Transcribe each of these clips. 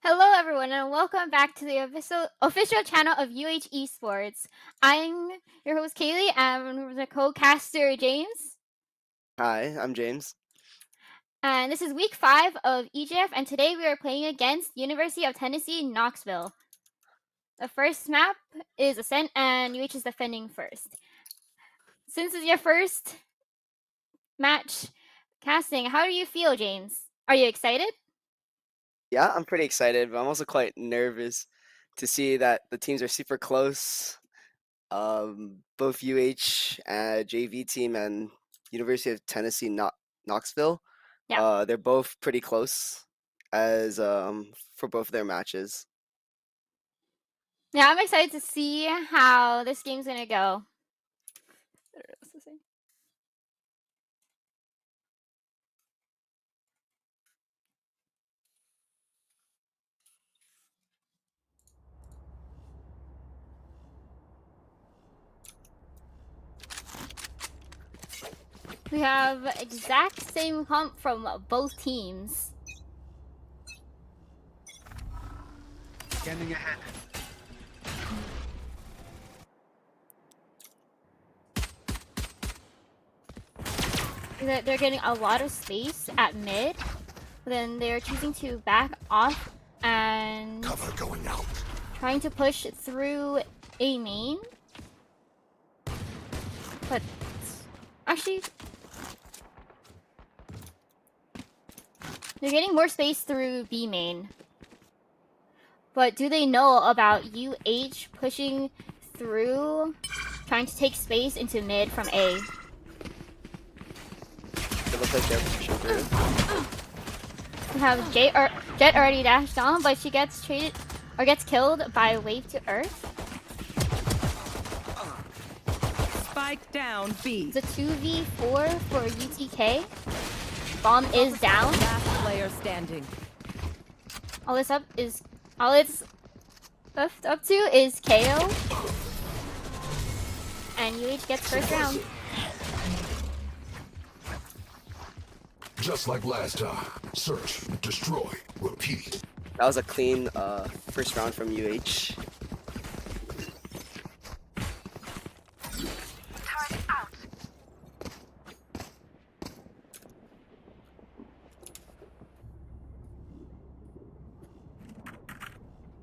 Hello, everyone, and welcome back to the official channel of UH Esports. I'm your host, Kaylee, and the co-caster, James. Hi, I'm James. And this is week 5 of EGF, and today we are playing against University of Tennessee, Knoxville. The first map is Ascent, and UH is defending first. Since it's your first match casting, how do you feel, James? Are you excited? Yeah, I'm pretty excited, but I'm also quite nervous to see that the teams are super close. Both UH JV team and University of Tennessee Knoxville, Yeah. they're both pretty close as for both their matches. Yeah, I'm excited to see how this game's gonna go. We have exact same comp from both teams. Scanning ahead. They're getting a lot of space at mid, then they're choosing to back off and Cover going out. trying to push through a main. But actually, They're getting more space through B main. But do they know about UH pushing through, trying to take space into mid from A? It looks like they're pushing through. We have Jet already dashed on, but she gets traded or gets killed by Wave to Earth. Spike down B. It's a 2v4 for UTK. Bomb is down. Last player standing. All it's left up to is KO. And UH gets first round. Just like last time. Search, destroy, repeat. That was a clean first round from UH.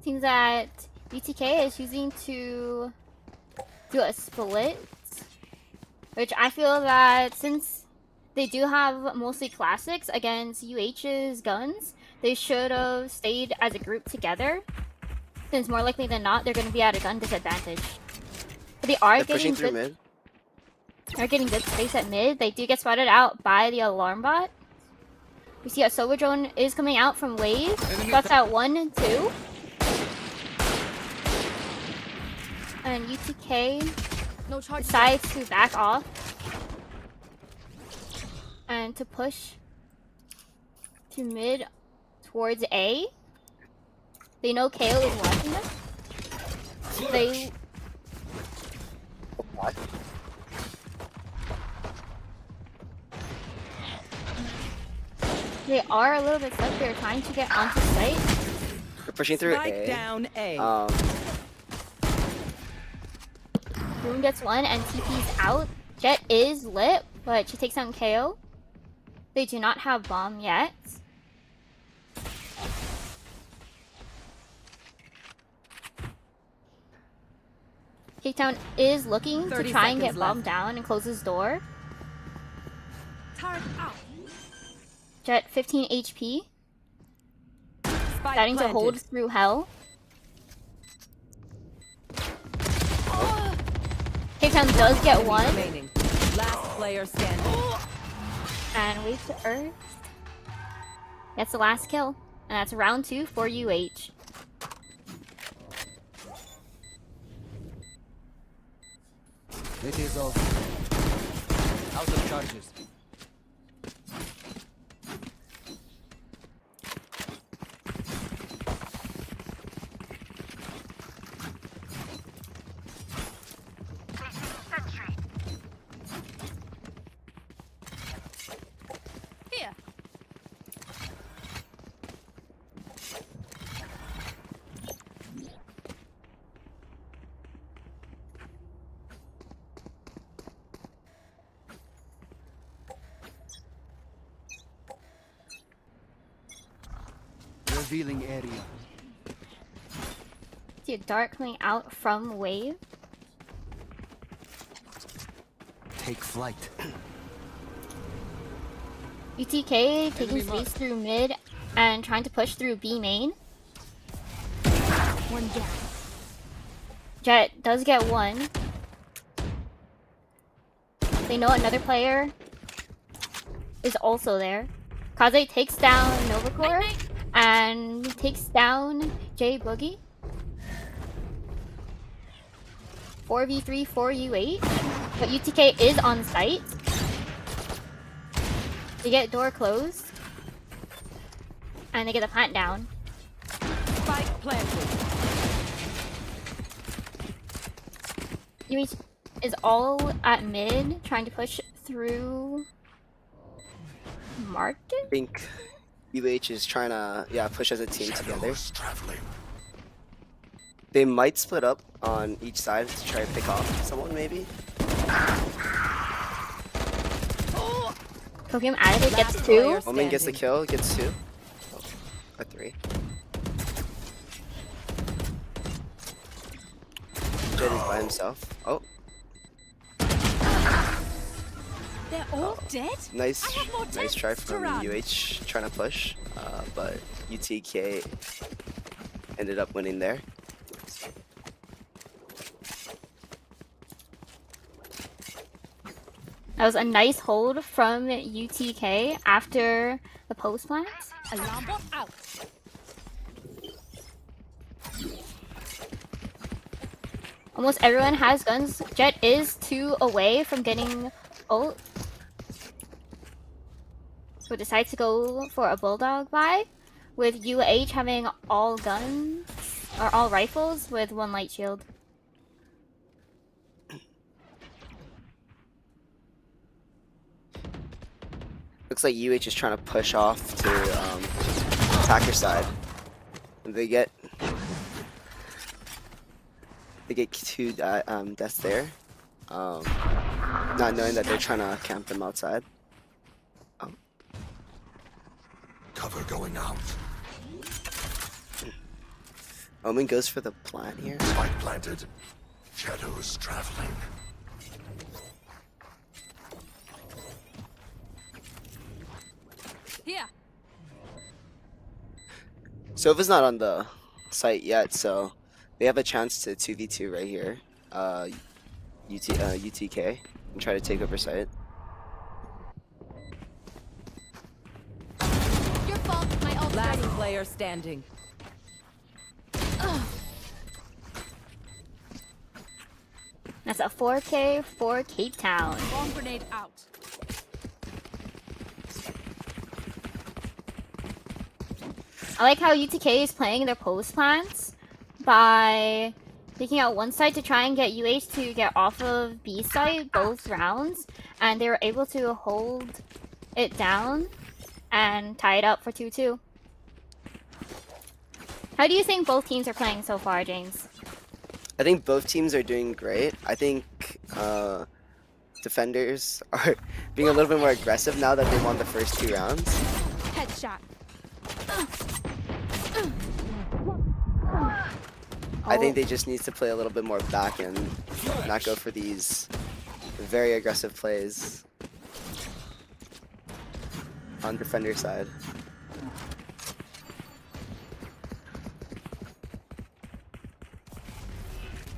Seems that UTK is choosing to do a split, which I feel that since they do have mostly classics against UH's guns, they should have stayed as a group together, since more likely than not they're going to be at a gun disadvantage. But they are They're getting pushing through good. mid. They're getting good space at mid. They do get spotted out by the alarm bot. We see a Sober drone is coming out from Wave. That's at 1, 2. And UTK decides to back off and to push to mid towards A. They know KO is watching them. They are a little bit stuck. They're trying to get onto site. They're pushing through Spike A. down A. Boom gets one and TP's out. Jet is lit, but she takes down KO. They do not have bomb yet. Takedown is looking to 30 try and get seconds bomb left. down and close his door. Turret out. Jet 15 HP, Spike starting to planted. hold through hell. Takedown does get one, Remaining. Last player standing. and Wave to Earth. That's the last kill, and that's round 2 for UH. It is over. Out of charges. Here. Revealing area. See a dart coming out from Wave. Take flight. UTK taking Enemy space marked. through mid and trying to push through B main. One down. Jet does get one. They know another player is also there. Kaze takes down Novacore and takes down J Boogie. 4v3 for UH, but UTK is on site. They get door closed, and they get the plant down. Spike planted. UH is all at mid, trying to push through market. I think UH is trying to push as a team together. Traveling. They might split up on each side to try to pick off someone maybe. Copium out of it, gets Last 2. player Omen gets the standing. kill, gets 2. Oh, a 3. Jet is by himself. Oh. They're all dead? Nice, I have more nice try tests to from run. UH trying to push, but UTK ended up winning there. That was a nice hold from UTK after the post plant. Alarm bot out. Almost everyone has guns. Jet is 2 away from getting ult. So decides to go for a bulldog buy, with UH having all guns or all rifles with 1 light shield. Looks like UH is trying to push off to attacker side. They get 2 deaths there, not knowing that they're trying to camp them outside. Cover going out. Omen goes for the plant here. Spike planted. Shadows traveling. Here. Sova's not on the site yet, so they have a chance to 2v2 right here. UTK and try to take over site. Your fault. My ult Last player standing. That's a 4K for Cape Town. Bomb grenade out. I like how UTK is playing their post plants by taking out one side to try and get UH to get off of B side both rounds, and they were able to hold it down and tie it up for 2-2. How do you think both teams are playing so far, James? I think both teams are doing great. I think defenders are being a little bit more aggressive now that they won the first 2 rounds. Headshot. I think they just need to play a little bit more back and not go for these very aggressive plays on defender side.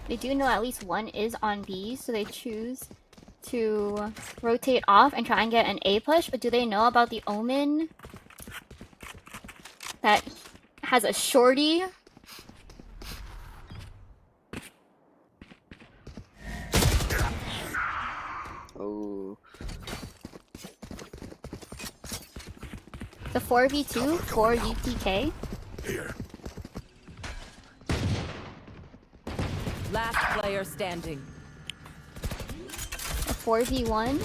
They do know at least one is on B, so they choose to rotate off and try and get an A push, but do they know about the Omen that has a shorty? Oh, The 4v2 for UTK. Here. Last player standing. A 4v1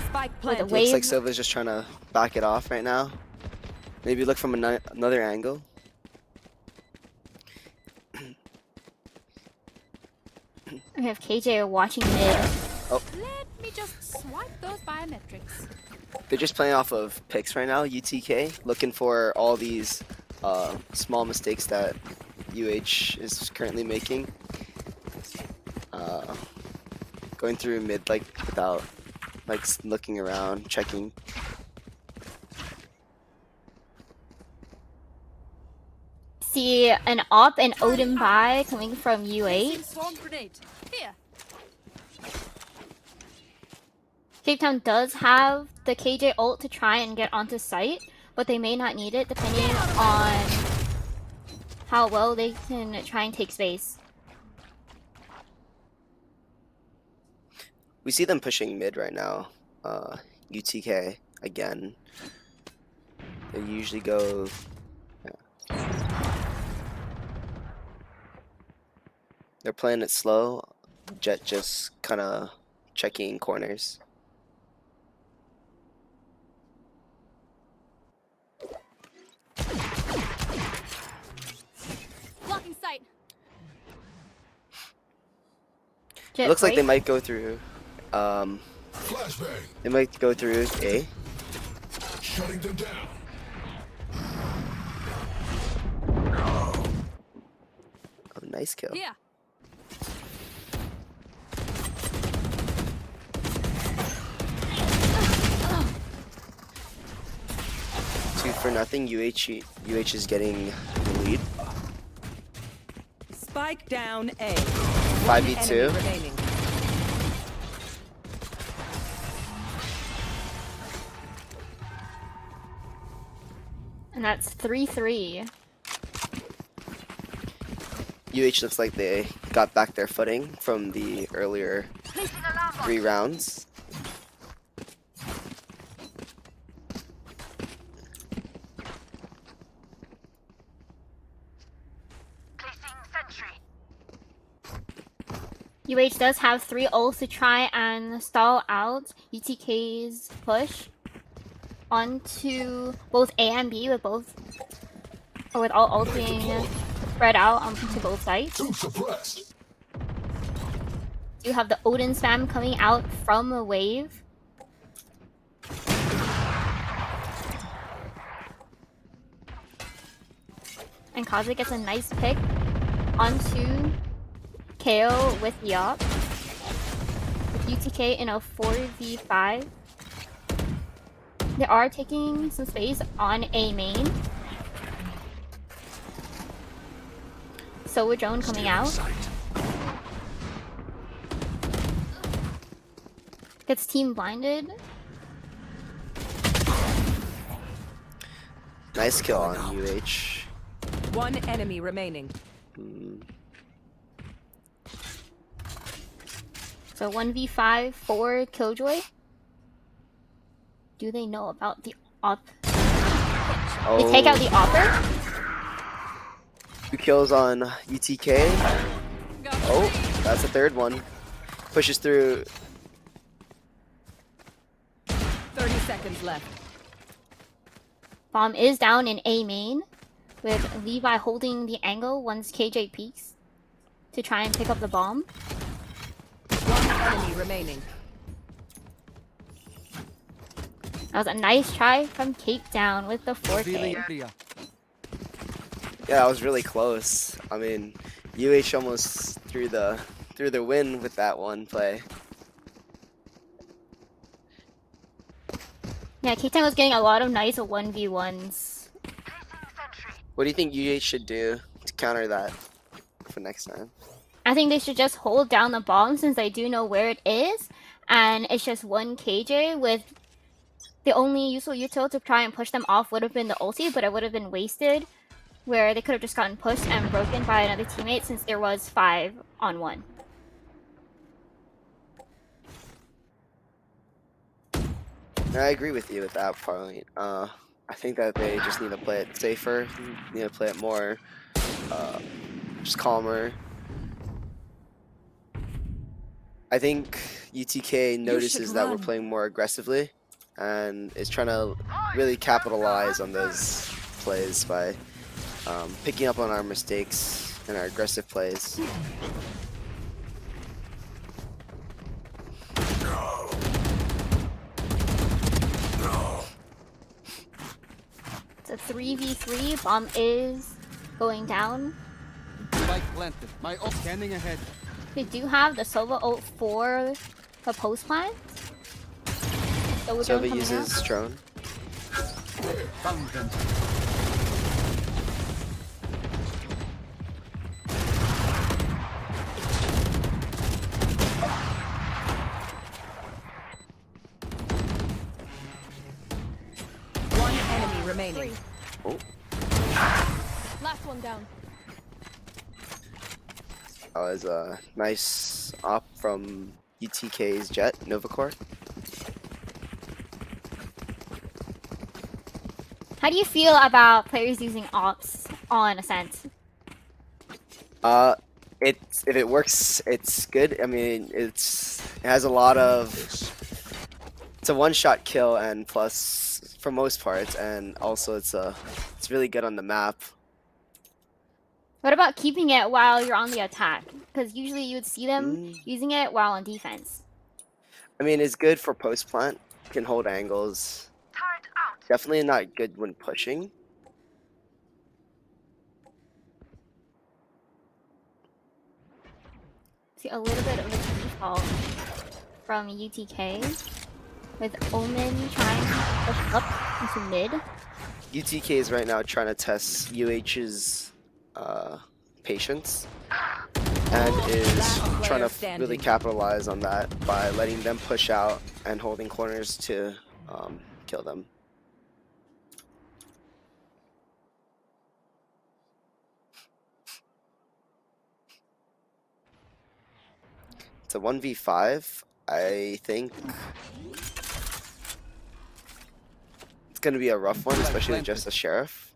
Spike with a planted. wave. looks like Silva's just trying to back it off right now. Maybe look from another angle. We have KJ watching mid. Let me just swipe those biometrics. They're just playing off of picks right now. UTK looking for all these small mistakes that UH is currently making. Going through mid like without like looking around, checking. See an op and Odin buy coming from UH. Swarm grenade. Here. Cape Town does have the KJ ult to try and get onto site, but they may not need it depending on how well they can try and take space. We see them pushing mid right now. UTK again. They usually go. They're playing it slow. Jet just kind of checking corners. Blocking sight. Jet It looks like they break. might go through. Flashbang. They might go through A. Shutting them down. Oh, nice kill. Here. for nothing, UH is getting the lead. Spike down A. 5v2. Enemy remaining. And that's 3-3. UH looks like they got back their footing from the earlier 3 rounds. UH does have 3 ults to try and stall out UTK's push onto both A and B with all ults being spread out onto both sides. Two suppressed. You have the Odin spam coming out from a wave. And Kaze gets a nice pick onto KO with Yop. With UTK in a 4v5. They are taking some space on A main. Soa drone coming out. Gets team blinded. Nice kill on UH. One enemy remaining. So 1v5 for Killjoy. Do they know about the op? They take out the opper. 2 kills on UTK. Oh, that's the 3rd one. Pushes through. 30 seconds left. Bomb is down in A main, with Levi holding the angle once KJ peeks to try and pick up the bomb. One enemy remaining. That was a nice try from Cape Down with the 4K. area. Yeah, that was really close. I mean, UH almost threw the win with that one play. Yeah, Cape Town was getting a lot of nice 1v1s. What do you think UH should do to counter that for next time? I think they should just hold down the bomb since they do know where it is, and it's just one KJ with the only useful util to try and push them off would have been the ulti, but it would have been wasted, where they could have just gotten pushed and broken by another teammate since there was 5-on-1. I agree with you with that point. I think that they just need to play it safer, need to play it more, just calmer. I think UTK notices that we're playing more aggressively and is trying to really capitalize on those plays by picking up on our mistakes and our aggressive plays. It's a 3v3. Bomb is going down. Spike planted. My ult scanning ahead. They do have the Sova ult for the post plant. Sova uses drone. Found them. One enemy remaining. Oh, Last one down. that was a nice op from UTK's Jet, Novacore. How do you feel about players using ops on Ascent? If it works, it's good. I mean, it has a lot of. It's a one-shot kill, and plus for most parts, and also it's really good on the map. What about keeping it while you're on the attack? Because usually you would see them using it while on defense. I mean, it's good for post plant. Can hold angles. Definitely not good when pushing. See a little bit of a default from UTK with Omen trying to push up into mid. UTK is right now trying to test UH's patience and is Last trying player to really standing. capitalize on that by letting them push out and holding corners to kill them. It's a 1v5. I think it's going to be a rough one, especially with just the sheriff.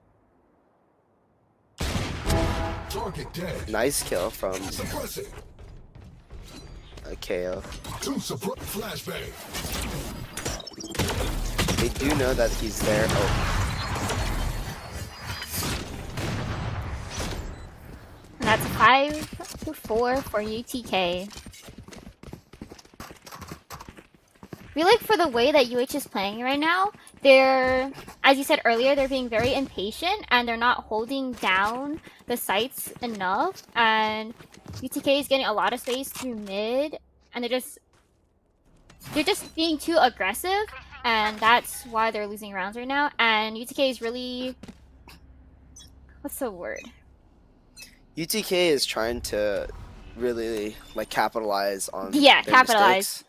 Target dead. Nice kill from Suppressing. a KO. Two support. Flashbang. They do know that he's there. Oh, And that's 5-4 for UTK. I feel like for the way that UH is playing right now, they're, as you said earlier, they're being very impatient and they're not holding down the sites enough. And UTK is getting a lot of space through mid, and they're just being too aggressive, and that's why they're losing rounds right now. And UTK is really, what's the word? UTK is trying to really like capitalize on Yeah, their capitalize. mistakes.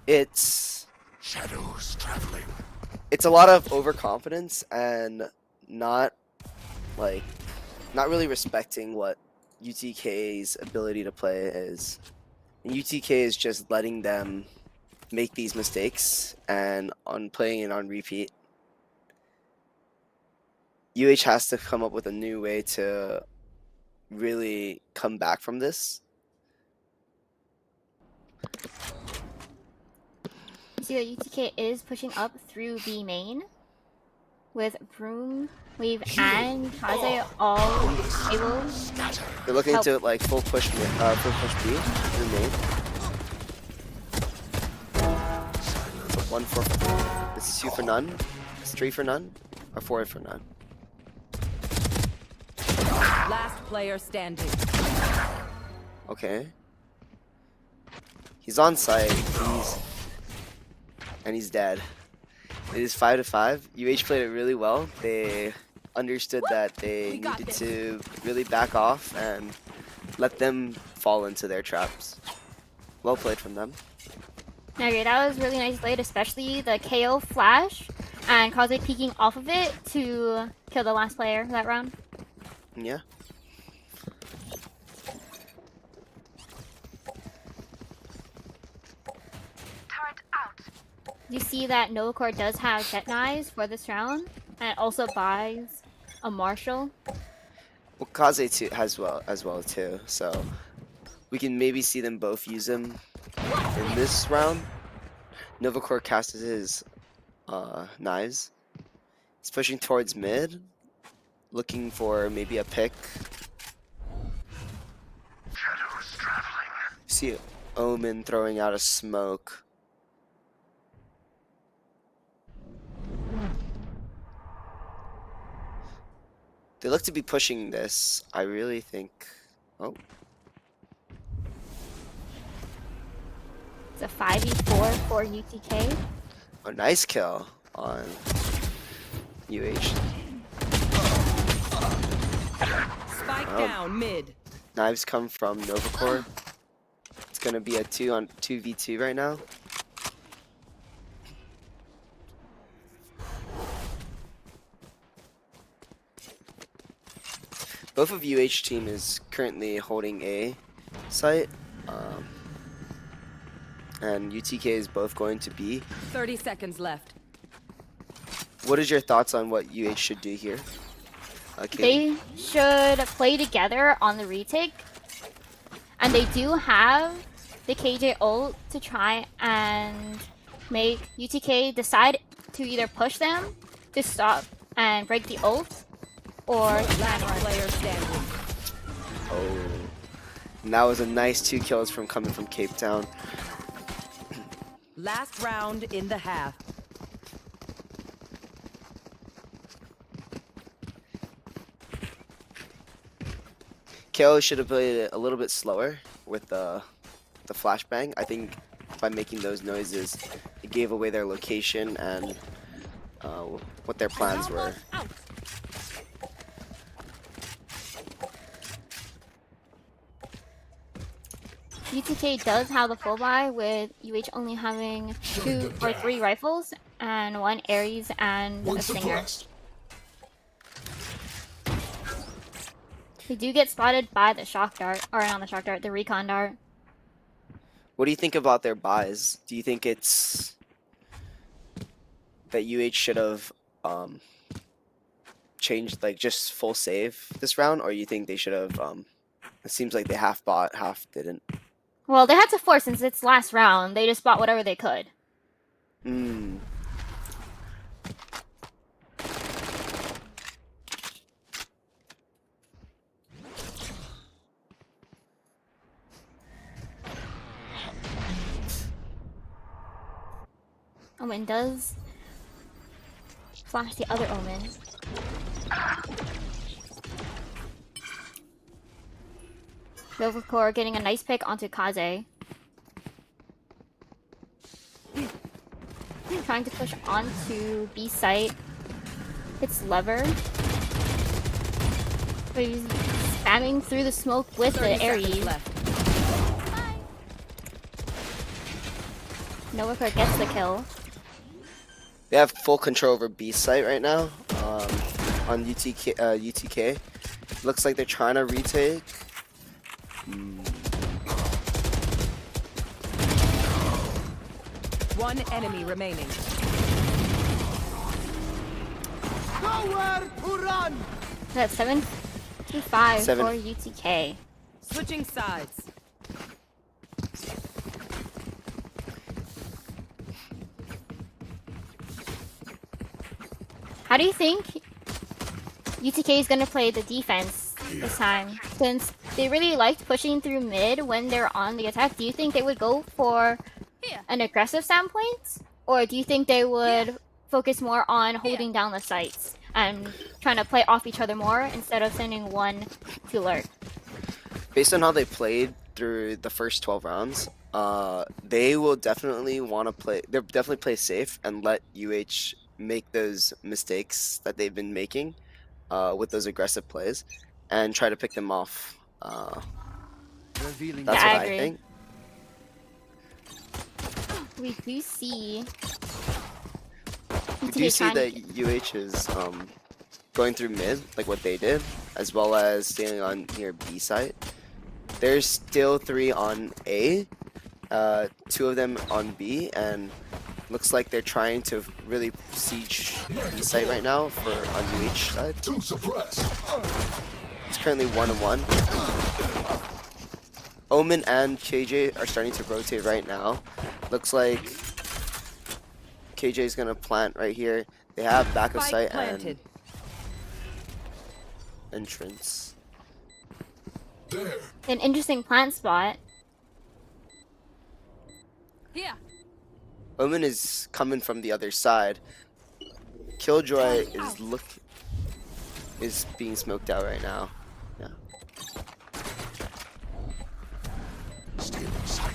It's Shadows traveling. a lot of overconfidence and not really respecting what UTK's ability to play is. And UTK is just letting them make these mistakes and on playing it on repeat. UH has to come up with a new way to really come back from this. You see that UTK is pushing up through B main with Broom, Wave, and Kaze all able. They're looking Help. to like full push B through main. So 1 for this is 2 for none. It's 3 for none or 4 for none. Last player standing. Okay. He's on site. He's dead. It is 5-5. UH played it really well. They understood that they needed to really back off and let them fall into their traps. Well played from them. Okay, that was really nice played, especially the KO flash and Kaze peeking off of it to kill the last player that round. Yeah. You see that Novacore does have Jet Knives for this round, and it also buys a Marshall. Well, Kaze too as well too. So we can maybe see them both use them in this round. Novacore casted his knives. He's pushing towards mid, looking for maybe a pick. Shadows traveling. See Omen throwing out a smoke. They look to be pushing this. I really think. Oh, It's a 5v4 for UTK. a nice kill on UH. Spike Oh. down mid. Knives come from Novacore. It's gonna be a 2v2 right now. Both of UH team is currently holding A site, and UTK is both going to B. 30 seconds left. What is your thoughts on what UH should do here? Kaylee? They should play together on the retake, and they do have the KJ ult to try and make UTK decide to either push them to stop and break the ult, or Last player standing. Oh, and that was a nice 2 kills from coming from Cape Town. Last round in the half. KO should have played it a little bit slower with the flashbang. I think by making those noises, it gave away their location and what their plans Alarm were. bot out. UTK does have the full buy, with UH only having 2 or 3 rifles and 1 Ares and One a Stinger. suppressed. They do get spotted by the shock dart, or not the shock dart, the recon dart. What do you think about their buys? Do you think it's that UH should have changed, like, just full save this round, or you think they should have? It seems like they half bought, half didn't. Well, they had to force since it's last round. They just bought whatever they could. Hmm. Omen does flash the other Omen. Silvercore getting a nice pick onto Kaze. Trying to push onto B site. Hits lever. But he's spamming through the smoke with 30 the seconds Ares. left. Nowhere gets the kill. They have full control over B site right now. On UTK. Looks like they're trying to retake. One enemy remaining. Nowhere to run! That's 7-5 Seven. for UTK. Switching sides. How do you think UTK is going to play the defense this time? Since they really liked pushing through mid when they're on the attack, do you think they would go for Here. an aggressive standpoint? Or do you think they would focus more on holding down the sites and trying to play off each other more instead of sending one to lurk? Based on how they played through the first 12 rounds, they will definitely want to play. They'll definitely play safe and let UH make those mistakes that they've been making with those aggressive plays, and try to pick them off. Revealing That's Yeah, what I I agree. think. We do see We UTK do see trying to that UH is going through mid, like what they did, as well as staying on near B site. There's still 3 on A, 2 of them on B, and looks like they're trying to really siege B site right now for on UH side. Two suppressed. It's currently 1-1. Omen and KJ are starting to rotate right now. Looks like KJ is gonna plant right here. They have back of Spike sight and planted. entrance. There. an interesting plant spot. Here. Omen is coming from the other side. Killjoy is being smoked out right now. Yeah. Stay in sight.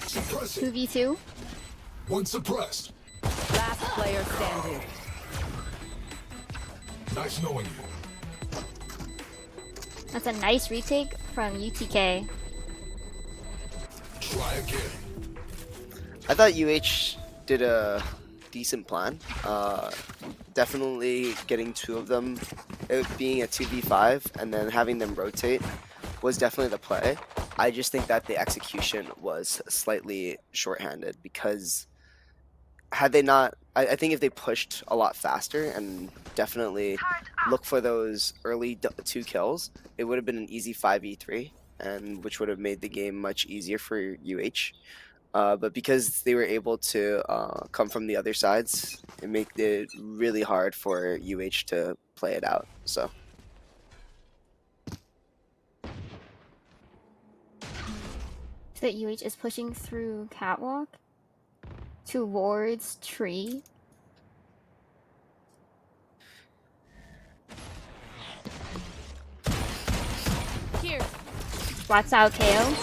Suppressing. 2v2. One suppressed. Last player standing. Nice knowing you. That's a nice retake from UTK. Try again. I thought UH did a decent plan. Definitely getting 2 of them, it being a 2v5, and then having them rotate was definitely the play. I just think that the execution was slightly shorthanded, because had they not, I think if they pushed a lot faster and definitely look for those early 2 kills, it would have been an easy 5v3, and which would have made the game much easier for UH. But because they were able to come from the other sides, it made it really hard for UH to play it out. So That UH is pushing through catwalk towards tree. Here. Spots out KO.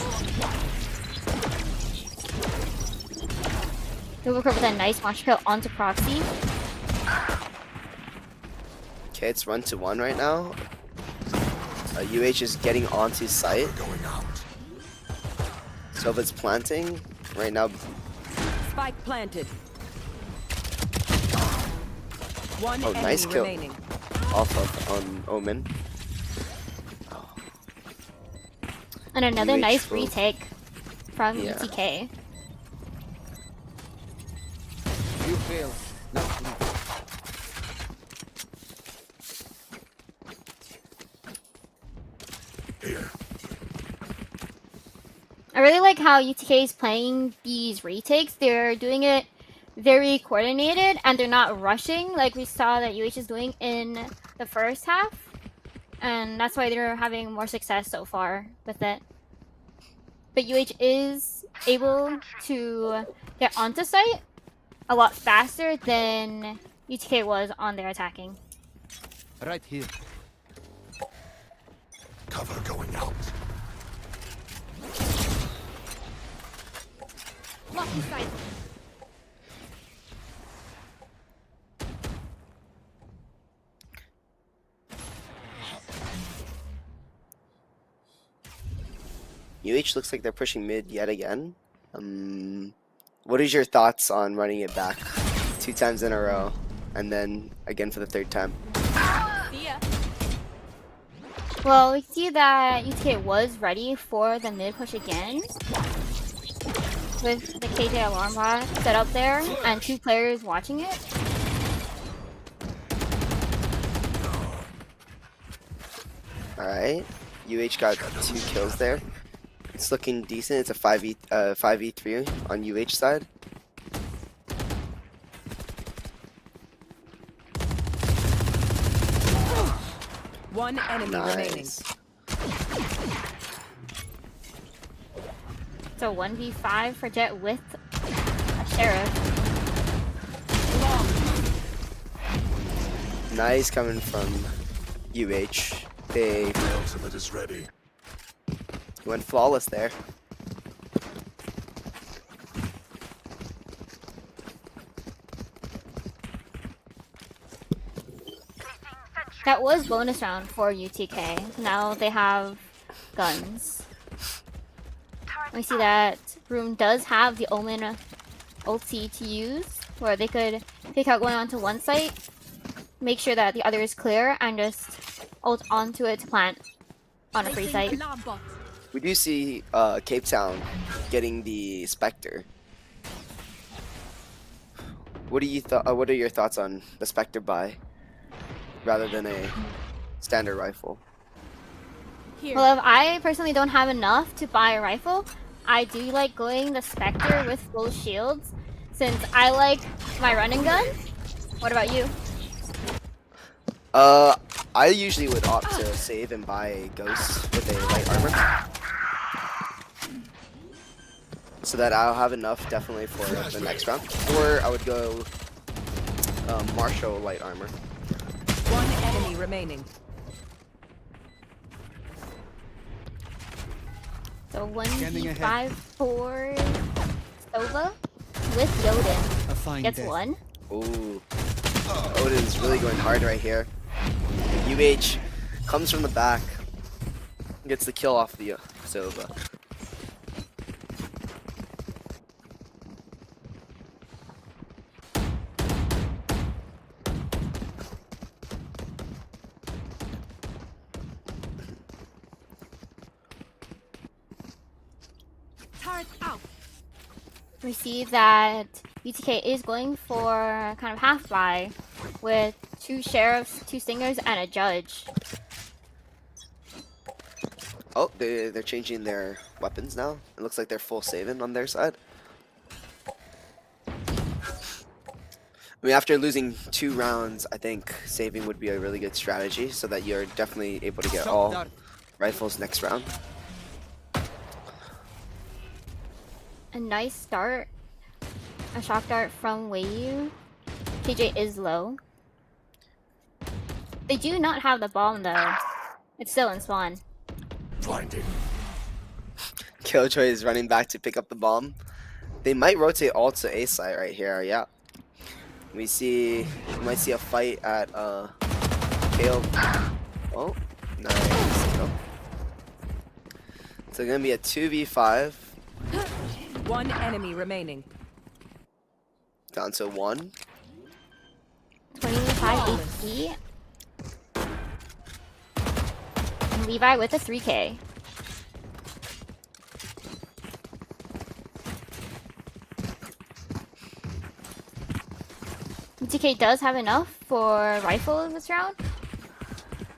Overcoat with a nice launch kill onto Proxy. Okay, it's 1-1 right now. UH is getting onto site. Going out. Sova's planting. Right now, Spike planted. One Oh, enemy nice kill. remaining. off of on Omen. And another UH nice will- retake from Yeah. UTK. You fail. Now leave. Here. I really like how UTK is playing these retakes. They're doing it very coordinated and they're not rushing like we saw that UH is doing in the first half. And that's why they're having more success so far with it. But UH is able to get onto site a lot faster than UTK was on their attacking. Right here. Cover going out. Blocking sight. UH looks like they're pushing mid yet again. What is your thoughts on running it back 2 times in a row and then again for the 3rd time? See ya. Well, we see that UTK was ready for the mid push again with the KJ alarm bot set up there and 2 players watching it. Alright, UH got 2 kills there. It's looking decent. It's a 5v3 on UH side. One enemy remaining. Nice. So 1v5 for Jet with a Sheriff. Nice coming from UH. They The ultimate is ready. went flawless there. That was bonus round for UTK. Now they have guns. We see that Room does have the Omen ulti to use, where they could pick out going onto one site, make sure that the other is clear, and just ult onto it to plant on a free Placing site. alarm bot. We do see Cape Town getting the Spectre. What do you what are your thoughts on the Spectre buy rather than a standard rifle? Here. Well, if I personally don't have enough to buy a rifle, I do like going the Spectre with full shields, since I like my running gun. What about you? I usually would opt to save and buy a Ghost with a light armor. So that I'll have enough definitely for the next round. Or I would go Marshall light armor. One enemy remaining. So Scanning 1v5 ahead. for Sova with Yoden. A fine Gets death. 1. Ooh. Odin's really going hard right here. UH comes from the back. Gets the kill off the Sova. Turret out. We see that UTK is going for kind of half buy with 2 sheriffs, 2 singers, and a judge. Oh, they're changing their weapons now. It looks like they're full saving on their side. I mean, after losing 2 rounds, I think saving would be a really good strategy so that you're definitely able to get Shock all dart. rifles next round. A nice start. A shock dart from Wei. KJ is low. They do not have the bomb though. It's still in spawn. Blinding. Killjoy is running back to pick up the bomb. They might rotate all to A site right here. Yeah. We might see a fight at KO. Oh, nice kill. So gonna be a 2v5 One enemy remaining. down to 1. 25 HP. And Levi with a 3K. UTK does have enough for rifle this round.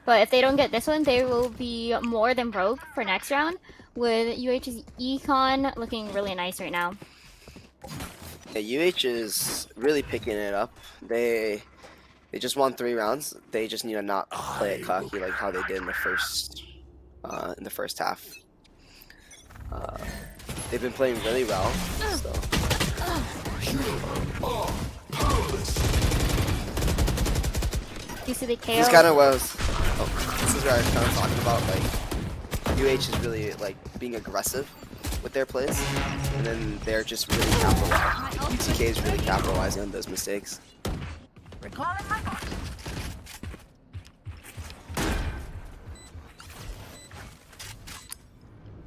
But if they don't get this one, they will be more than broke for next round, with UH's econ looking really nice right now. Yeah, UH is really picking it up. They just won 3 rounds. They just need to not play it cocky like how they did in the first half. They've been playing really well. So. You see the KO? This kind of was. This is what I was kind of talking about. Like, UH is really like being aggressive with their plays, and then they're just really capitalizing. UTK is really capitalizing on those mistakes.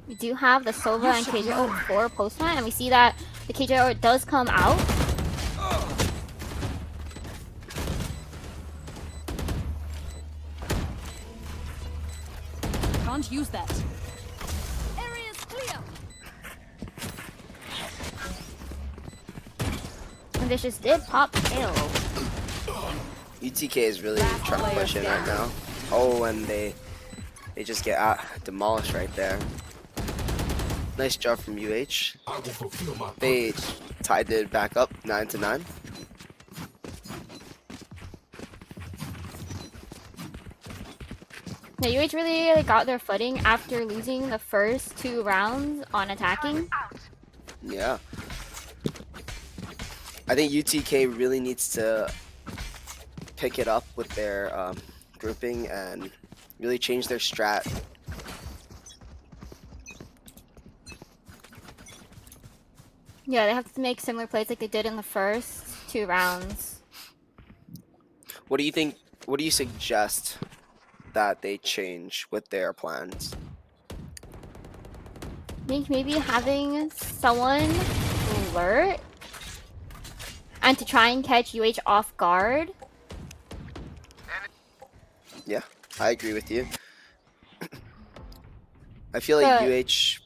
We do have the Sova and KJO for postman, and we see that the KJO does come out. Can't use that. Area's clear. And this just did pop KO. UTK is really trying to push in right now. Oh, and they just get demolished right there. Nice job from UH. I will fulfill my They tied it back up 9-9. Yeah, UH really got their footing after losing the first 2 rounds on attacking. Yeah. I think UTK really needs to pick it up with their grouping and really change their strat. Yeah, they have to make similar plays like they did in the first 2 rounds. What do you think? What do you suggest that they change with their plans? I think maybe having someone alert and to try and catch UH off guard. Yeah, I agree with you. I feel like But- UH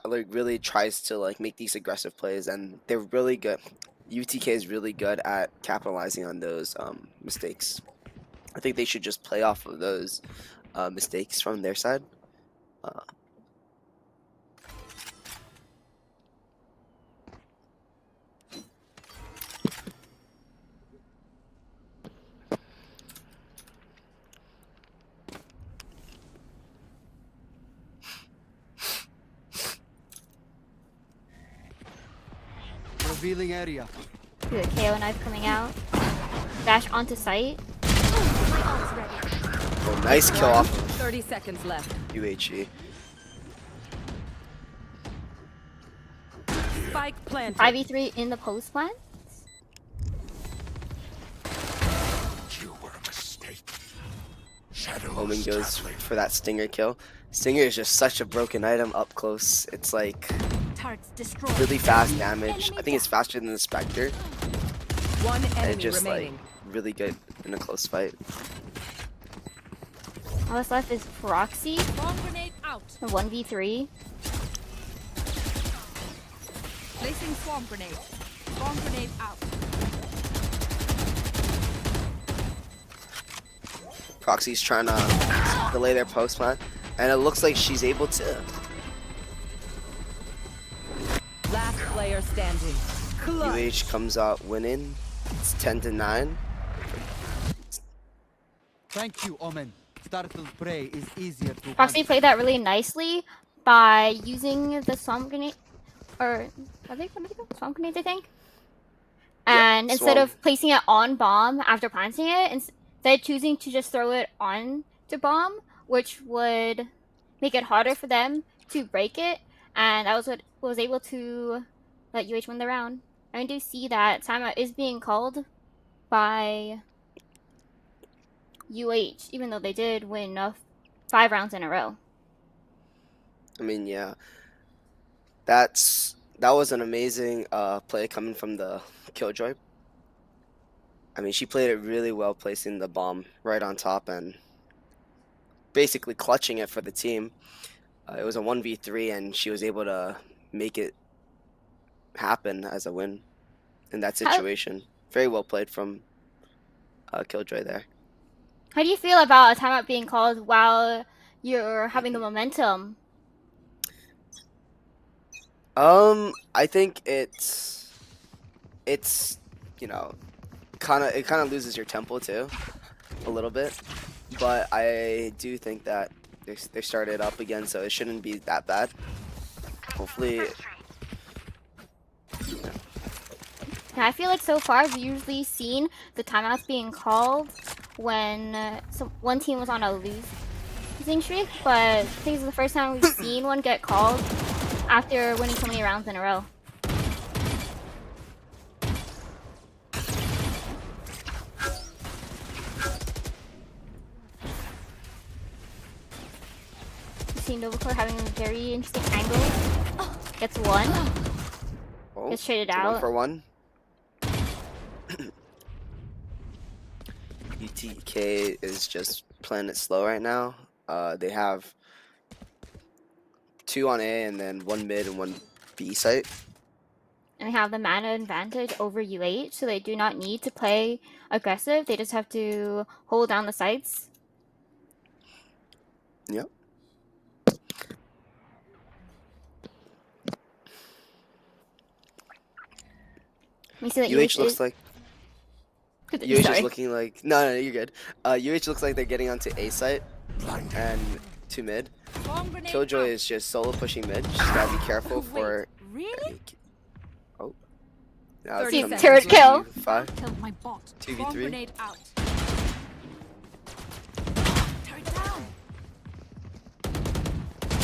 like really tries to like make these aggressive plays, and they're really good. UTK is really good at capitalizing on those mistakes. I think they should just play off of those mistakes from their side. Revealing area. See the KO knife coming out. Dash onto site. Oh, nice kill off 30 seconds left. UHE. Spike planted. 5v3 in the post plan. You were a mistake. Shadows Omen goes traveling. for that Stinger kill. Stinger is just such a broken item up close. It's like Turrets destroyed. really fast damage. I think it's faster than the Spectre, One and enemy it's just remaining. like really good in a close fight. All that's left is Proxy, Bomb grenade out. the 1v3. Placing swarm grenade. Swarm grenade out. Proxy's trying to delay their post plan, and it looks like she's able to. Last player standing. Clutch. UH comes out winning. It's 10-9. Thank you, Omen. Startled prey is easier to Proxy hunt. played that really nicely by using the swamp grenade, or what are they called? Swamp grenades, I think. And instead swamp. of placing it on bomb after planting it, instead choosing to just throw it on to bomb, which would make it harder for them to break it, and that was what was able to let UH win the round. I do see that timeout is being called by UH, even though they did win 5 rounds in a row. I mean, yeah, that was an amazing play coming from the Killjoy. I mean, she played it really well, placing the bomb right on top and basically clutching it for the team. It was a 1v3, and she was able to make it happen as a win in that How, situation. Very well played from Killjoy there. how do you feel about a timeout being called while you're having the momentum? I think it's you know kind of loses your tempo too a little bit, but I do think that they started up again, so it shouldn't be that bad. Hopefully, Yeah, I feel like so far I've usually seen the timeouts being called when one team was on a losing streak, but I think this is the first time we've seen one get called after winning so many rounds in a row. We've seen Novacore having a very interesting angle. Gets one. oh, Gets traded it's a out. 1-for-1. UTK is just playing it slow right now. They have 2 on A and then 1 mid and 1 B site. And they have the mana advantage over UH, so they do not need to play aggressive. They just have to hold down the sites. Yep. We see that UH looks like UH is Sorry. looking like no, you're good. UH looks like they're getting onto A site and to mid. Bomb grenade Killjoy out. is just solo pushing mid. Just gotta be careful for. Really? Oh, now 30 it's coming turret to kill. 5. Killed my bot. 2v3. Bomb grenade out. Turret down.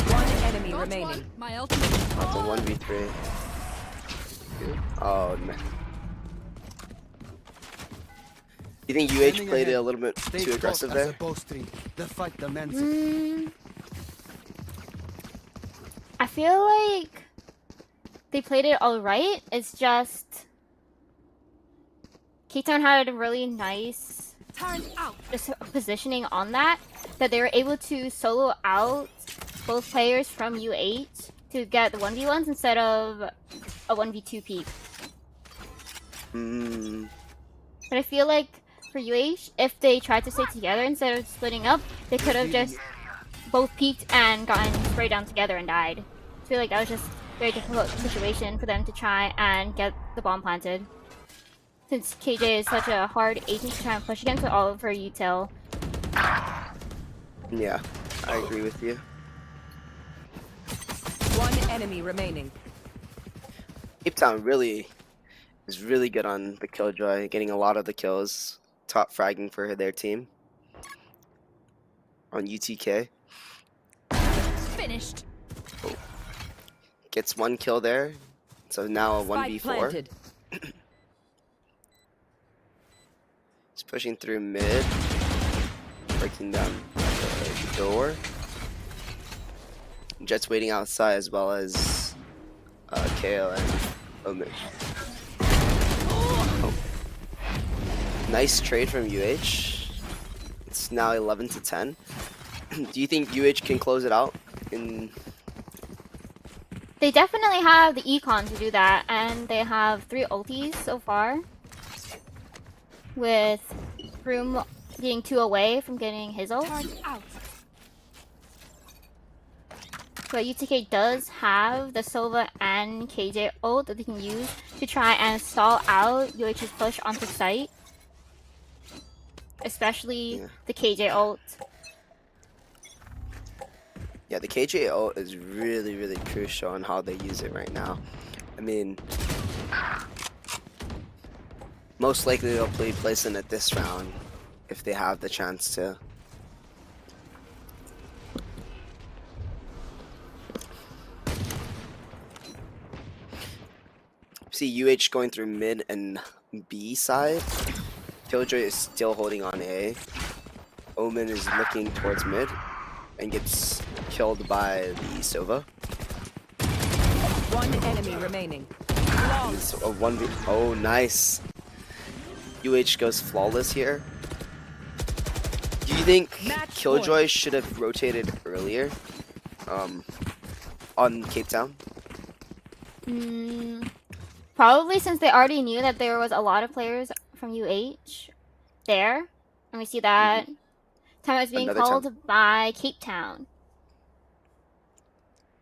One enemy Got remaining. one. My ultimate. That's a 1v3. Oh man. You think UH Standing played it ahead. a little bit Stay too close aggressive as there? a bowstring. The fight demands it. I feel like they played it alright. It's just K-Town had a really nice Turret out. just positioning on that they were able to solo out both players from U8 to get the 1v1s instead of a 1v2 peak. But I feel like for UH, if they tried to stay together instead of splitting up, they could have just both peaked and gotten sprayed down together and died. I feel like that was just a very difficult situation for them to try and get the bomb planted. Since KJ is such a hard agent to try and push against with all of her util. Yeah, I agree with you. One enemy remaining. Cape Town really is really good on the Killjoy, getting a lot of the kills, top fragging for their team on UTK. Finished. Gets 1 kill there, so now a Spike 1v4. planted. He's pushing through mid, breaking down the door. Jet's waiting outside as well as KO and Omish. Oh. Nice trade from UH. It's now 11-10. Do you think UH can close it out? They definitely have the econ to do that, and they have 3 ultis so far. With Room being 2 away from getting his ult. Turret out. But UTK does have the Sova and KJ ult that they can use to try and stall out UH's push onto site. Especially the KJ ult. Yeah, the KJ ult is really, really crucial on how they use it right now. I mean, most likely they'll play placing it this round if they have the chance to. See UH going through mid and B side. Killjoy is still holding on A. Omen is looking towards mid and gets killed by the Sova. One enemy remaining. It's a 1v. Oh, nice. UH goes flawless here. Do you think Match Killjoy point. should have rotated earlier on Cape Town? Probably since they already knew that there was a lot of players from UH there. And we see that time is being Another time. called by Cape Town.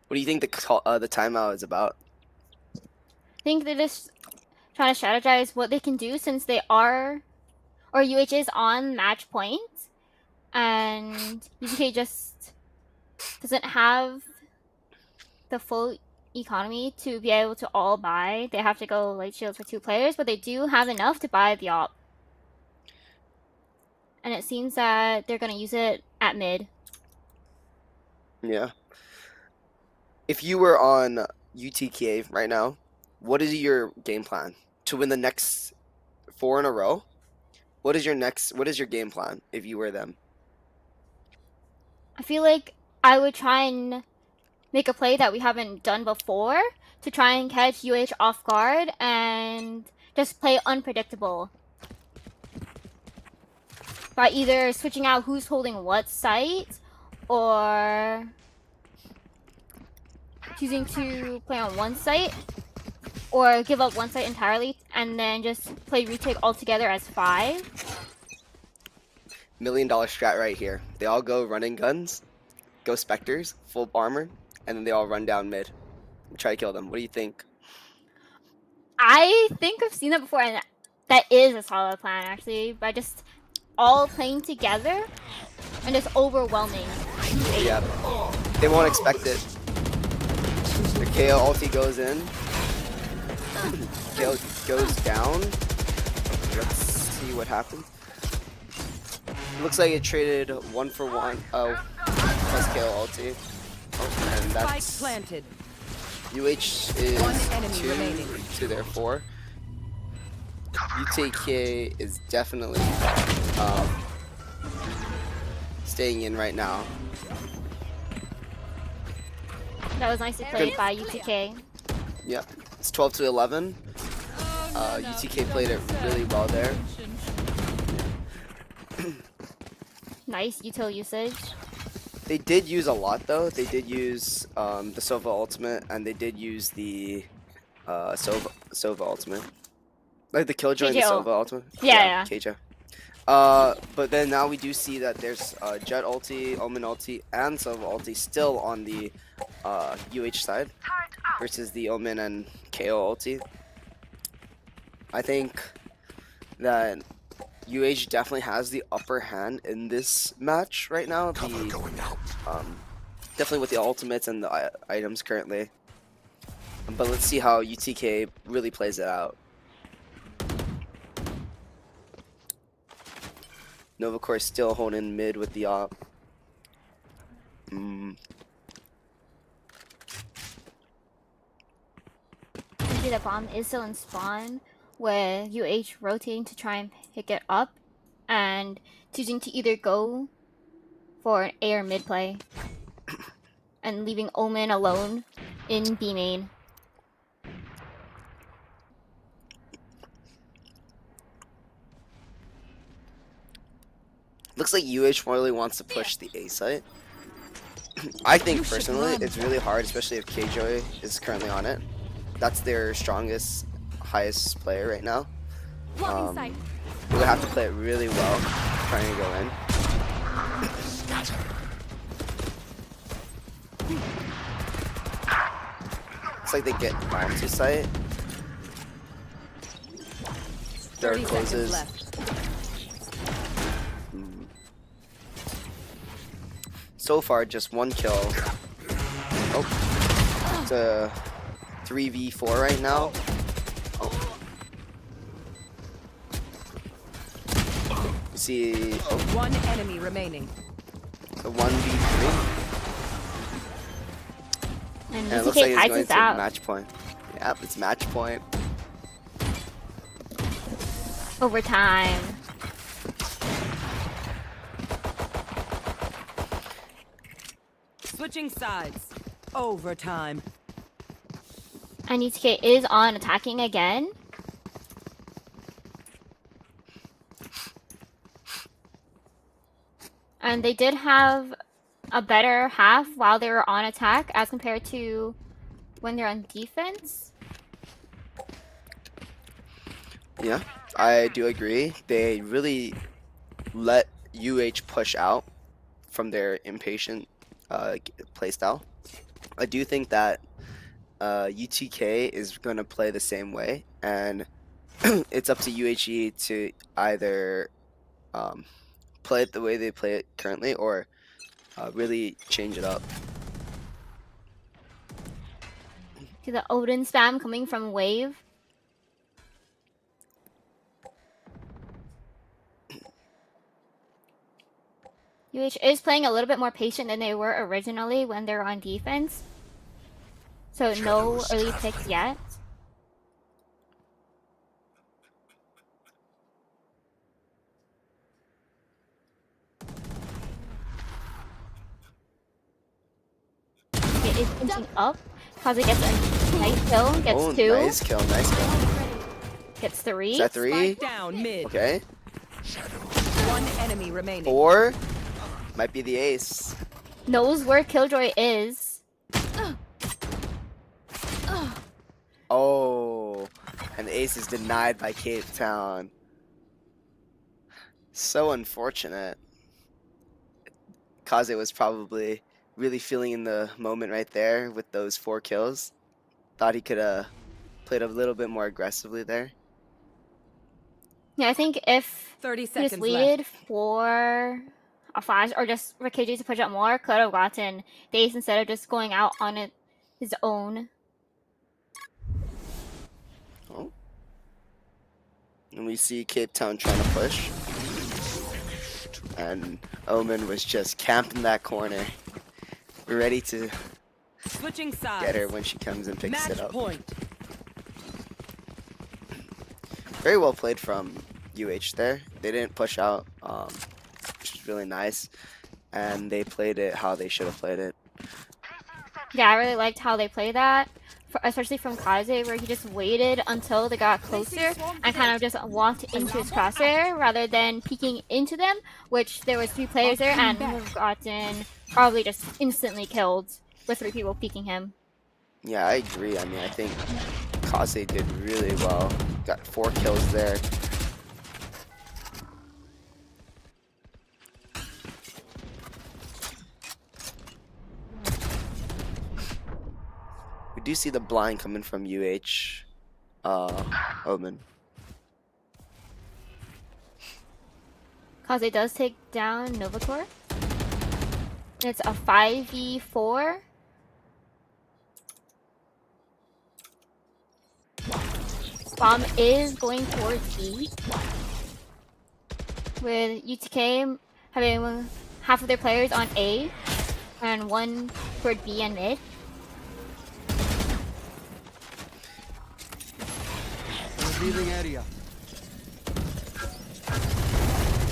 What do you think the timeout is about? I think they're just trying to strategize what they can do since they are, or UH is on match point, and UTK just doesn't have the full economy to be able to all buy. They have to go light shields for 2 players, but they do have enough to buy the op. And it seems that they're going to use it at mid. Yeah. If you were on UTK right now, what is your game plan to win the next 4 in a row? What is your game plan if you were them? I feel like I would try and make a play that we haven't done before to try and catch UH off guard and just play unpredictable. By either switching out who's holding what site or choosing to play on one site or give up one site entirely and then just play retake altogether as 5. $1 million strat right here. They all go running guns, go Spectres, full armor, and then they all run down mid and try to kill them. What do you think? I think I've seen that before, and that is a solid plan actually, by just all playing together and just overwhelming. Yeah, they won't expect it. The KO ulti goes in. KO goes down. Let's see what happens. Looks like it traded 1 for 1. Oh, plus KO ulti. Oh, and Spike that's planted. UH One is enemy 2 remaining. to their 4. UTK is definitely staying in right now. That was nicely played by UTK. Yeah, it's 12 to 11. UTK played it really well there. Nice util usage. They did use a lot though. They did use the Sova ultimate, and they did use the Sova ultimate, like the Killjoy and the KJO. Sova ultimate. Yeah. KJ. But then now we do see that there's Jet ulti, Omen ulti, and Sova ulti still on the UH side versus the Omen and KO ulti. I think that UH definitely has the upper hand in this match right now. Cover going out. Definitely with the ultimates and the items currently. But let's see how UTK really plays it out. Nova Core still holding mid with the op. Maybe the bomb is still in spawn, with UH rotating to try and pick it up, and choosing to either go for an A or mid play, and leaving Omen alone in B main. Looks like UH really wants to push the A site. I think personally it's really hard, especially if KJoy is currently on it. That's their strongest, highest player right now. Blocking sight. They would have to play it really well, trying to go in. Looks like they get onto site. There 30 seconds closes. left. So far, just 1 kill. Oh, it's a 3v4 right now. Oh. You see, One enemy remaining. the 1v3. And And it looks like UTK it's hides going us to out. match point. Yep, it's match point. Overtime. Switching sides. Overtime. And UTK is on attacking again. And they did have a better half while they were on attack as compared to when they're on defense. Yeah, I do agree. They really let UH push out from their impatient play style. I do think that UTK is going to play the same way, and it's up to UHE to either um, play it the way they play it currently or really change it up. To the Odin spam coming from Wave. UH is playing a little bit more patient than they were originally when they're on defense. So no Shadows early traveling. picks yet. It is inching up. Kaze gets a nice kill, gets Oh, 2, nice kill, nice kill. gets Is 3. that 3? Spike down mid. Okay. One enemy remaining. 4 might be the ace. Knows where Killjoy is. Oh, and the ace is denied by Cape Town. So unfortunate. Kaze was probably really feeling in the moment right there with those 4 kills. Thought he could have played a little bit more aggressively there. Yeah, I think if 30 he just seconds waited left. for a flash or just for KJ to push up more, could have gotten the ace instead of just going out on it his own. Oh. And we see Cape Town trying to push. And Omen was just camping that corner. Ready to Switching sides. get her when she comes and picks Match it up. point. Very well played from UH there. They didn't push out, which is really nice. And they played it how they should have played it. Yeah, I really liked how they played that, especially from Kaze, where he just waited until they got closer and kind of just walked into his crosshair rather than peeking into them, which there was 3 players there and would have gotten probably just instantly killed with 3 people peeking him. Yeah, I agree. I mean, I think Kase did really well. Got 4 kills there. We do see the blind coming from UH Omen. Kaze does take down Novator. And it's a 5v4. Bomb is going towards B. With UTK having half of their players on A and 1 toward B and mid. Revealing area.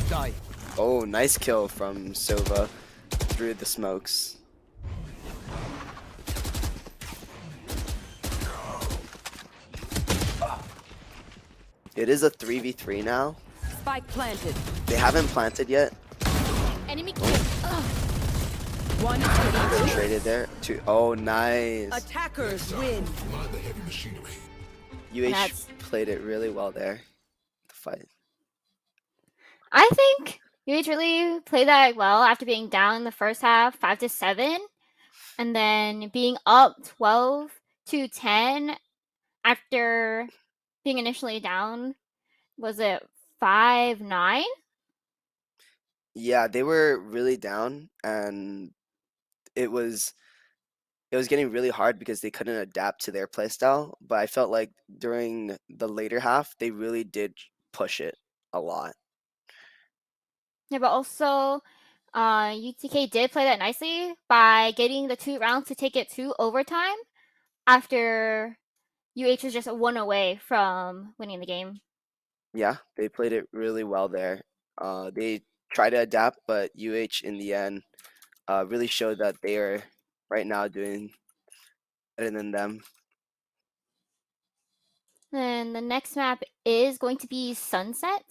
Die. Oh, nice kill from Sova through the smokes. It is a 3v3 now. Spike planted. They haven't planted yet. Enemy kill. One enemy. Traded there. Oh, nice. Attackers win. Mind the heavy machinery. UH That's- played it really well there. The fight. I think UH really played that well after being down in the first half 5-7 and then being up 12-10 after being initially down. Was it 5-9? Yeah, they were really down, and it was getting really hard because they couldn't adapt to their playstyle. But I felt like during the later half, they really did push it a lot. Yeah, but also UTK did play that nicely by getting the 2 rounds to take it to overtime after UH was just 1 away from winning the game. Yeah, they played it really well there. They try to adapt, but UH in the end really showed that they are right now doing better than them. And the next map is going to be Sunset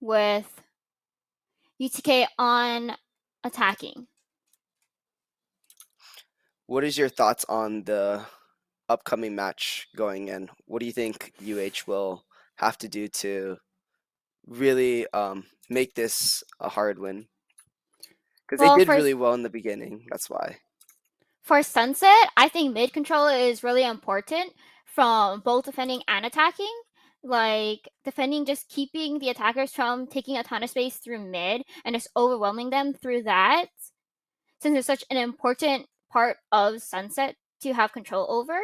with UTK on attacking. What is your thoughts on the upcoming match going in? What do you think UH will have to do to really make this a hard win? Because they Well, did really well in the beginning. That's why. for Sunset, I think mid control is really important from both defending and attacking. Like defending, just keeping the attackers from taking a ton of space through mid and just overwhelming them through that, since it's such an important part of Sunset to have control over.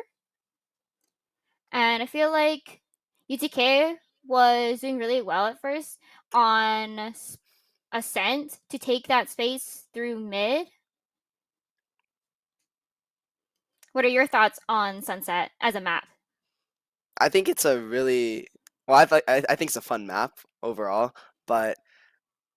And I feel like UTK was doing really well at first on Ascent to take that space through mid. What are your thoughts on Sunset as a map? I think it's a really well. I think it's a fun map overall, but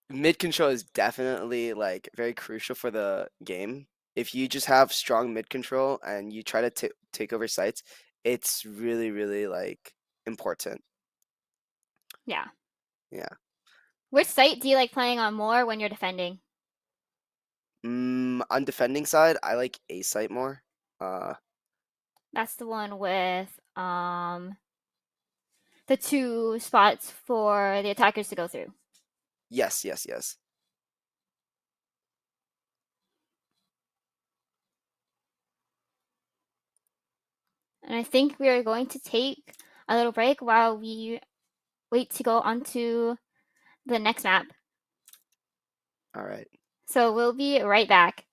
mid control is definitely like very crucial for the game. If you just have strong mid control and you try to take over sites, it's really like important. Yeah. Yeah. Which site do you like playing on more when you're defending? On defending side, I like A site more. That's the one with the two spots for the attackers to go through. Yes. And I think we are going to take a little break while we wait to go on to the next map. All right. So we'll be right back.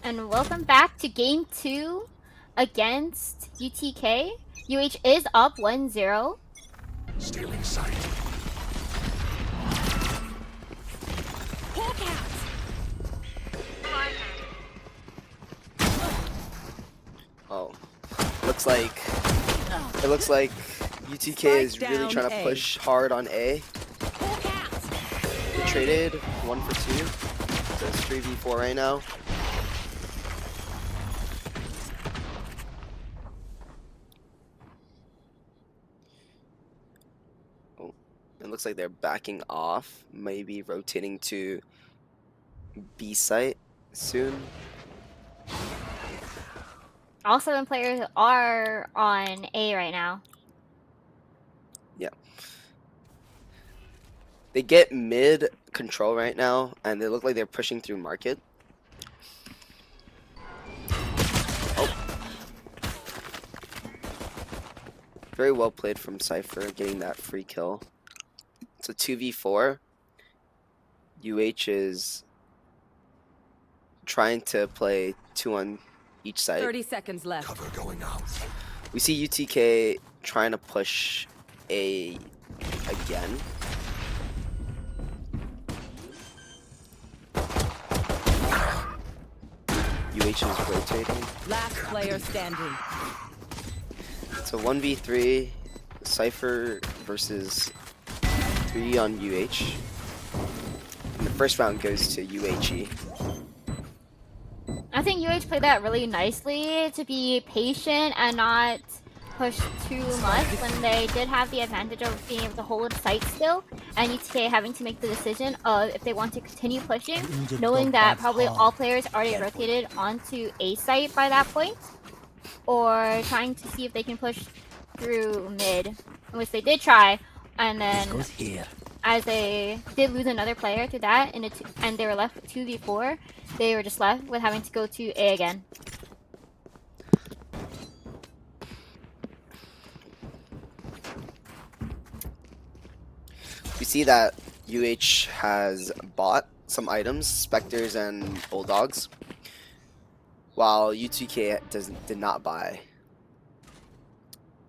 And welcome back to game 2 against UTK. UH is up 1-0. Stealing sight. Hawk out! Oh, it looks like UTK is Strike really down trying to A. push hard on A. Hawk out! They traded 1 for 2. So it's 3v4 right now. Oh, it looks like they're backing off, maybe rotating to B site soon. All 7 players are on A right now. Yeah. They get mid control right now, and they look like they're pushing through market. Oh. Very well played from Cypher, getting that free kill. It's a 2v4. UH is trying to play 2 on each side. 30 seconds left. Cover going out. We see UTK trying to push A again. UH is rotating. Last player standing. It's a 1v3. Cypher versus 3 on UH. And the first round goes to UHE. I think UH played that really nicely to be patient and not push too much when they did have the advantage of being able to hold site still, and UTK having to make the decision of if they want to continue pushing, knowing that probably all players already rotated onto A site by that point, or trying to see if they can push through mid, which they did try, and then as they did lose another player to that, and they were left with 2v4, they were just left with having to go to A again. We see that UH has bought some items, Spectres and Bulldogs, while UTK did not buy.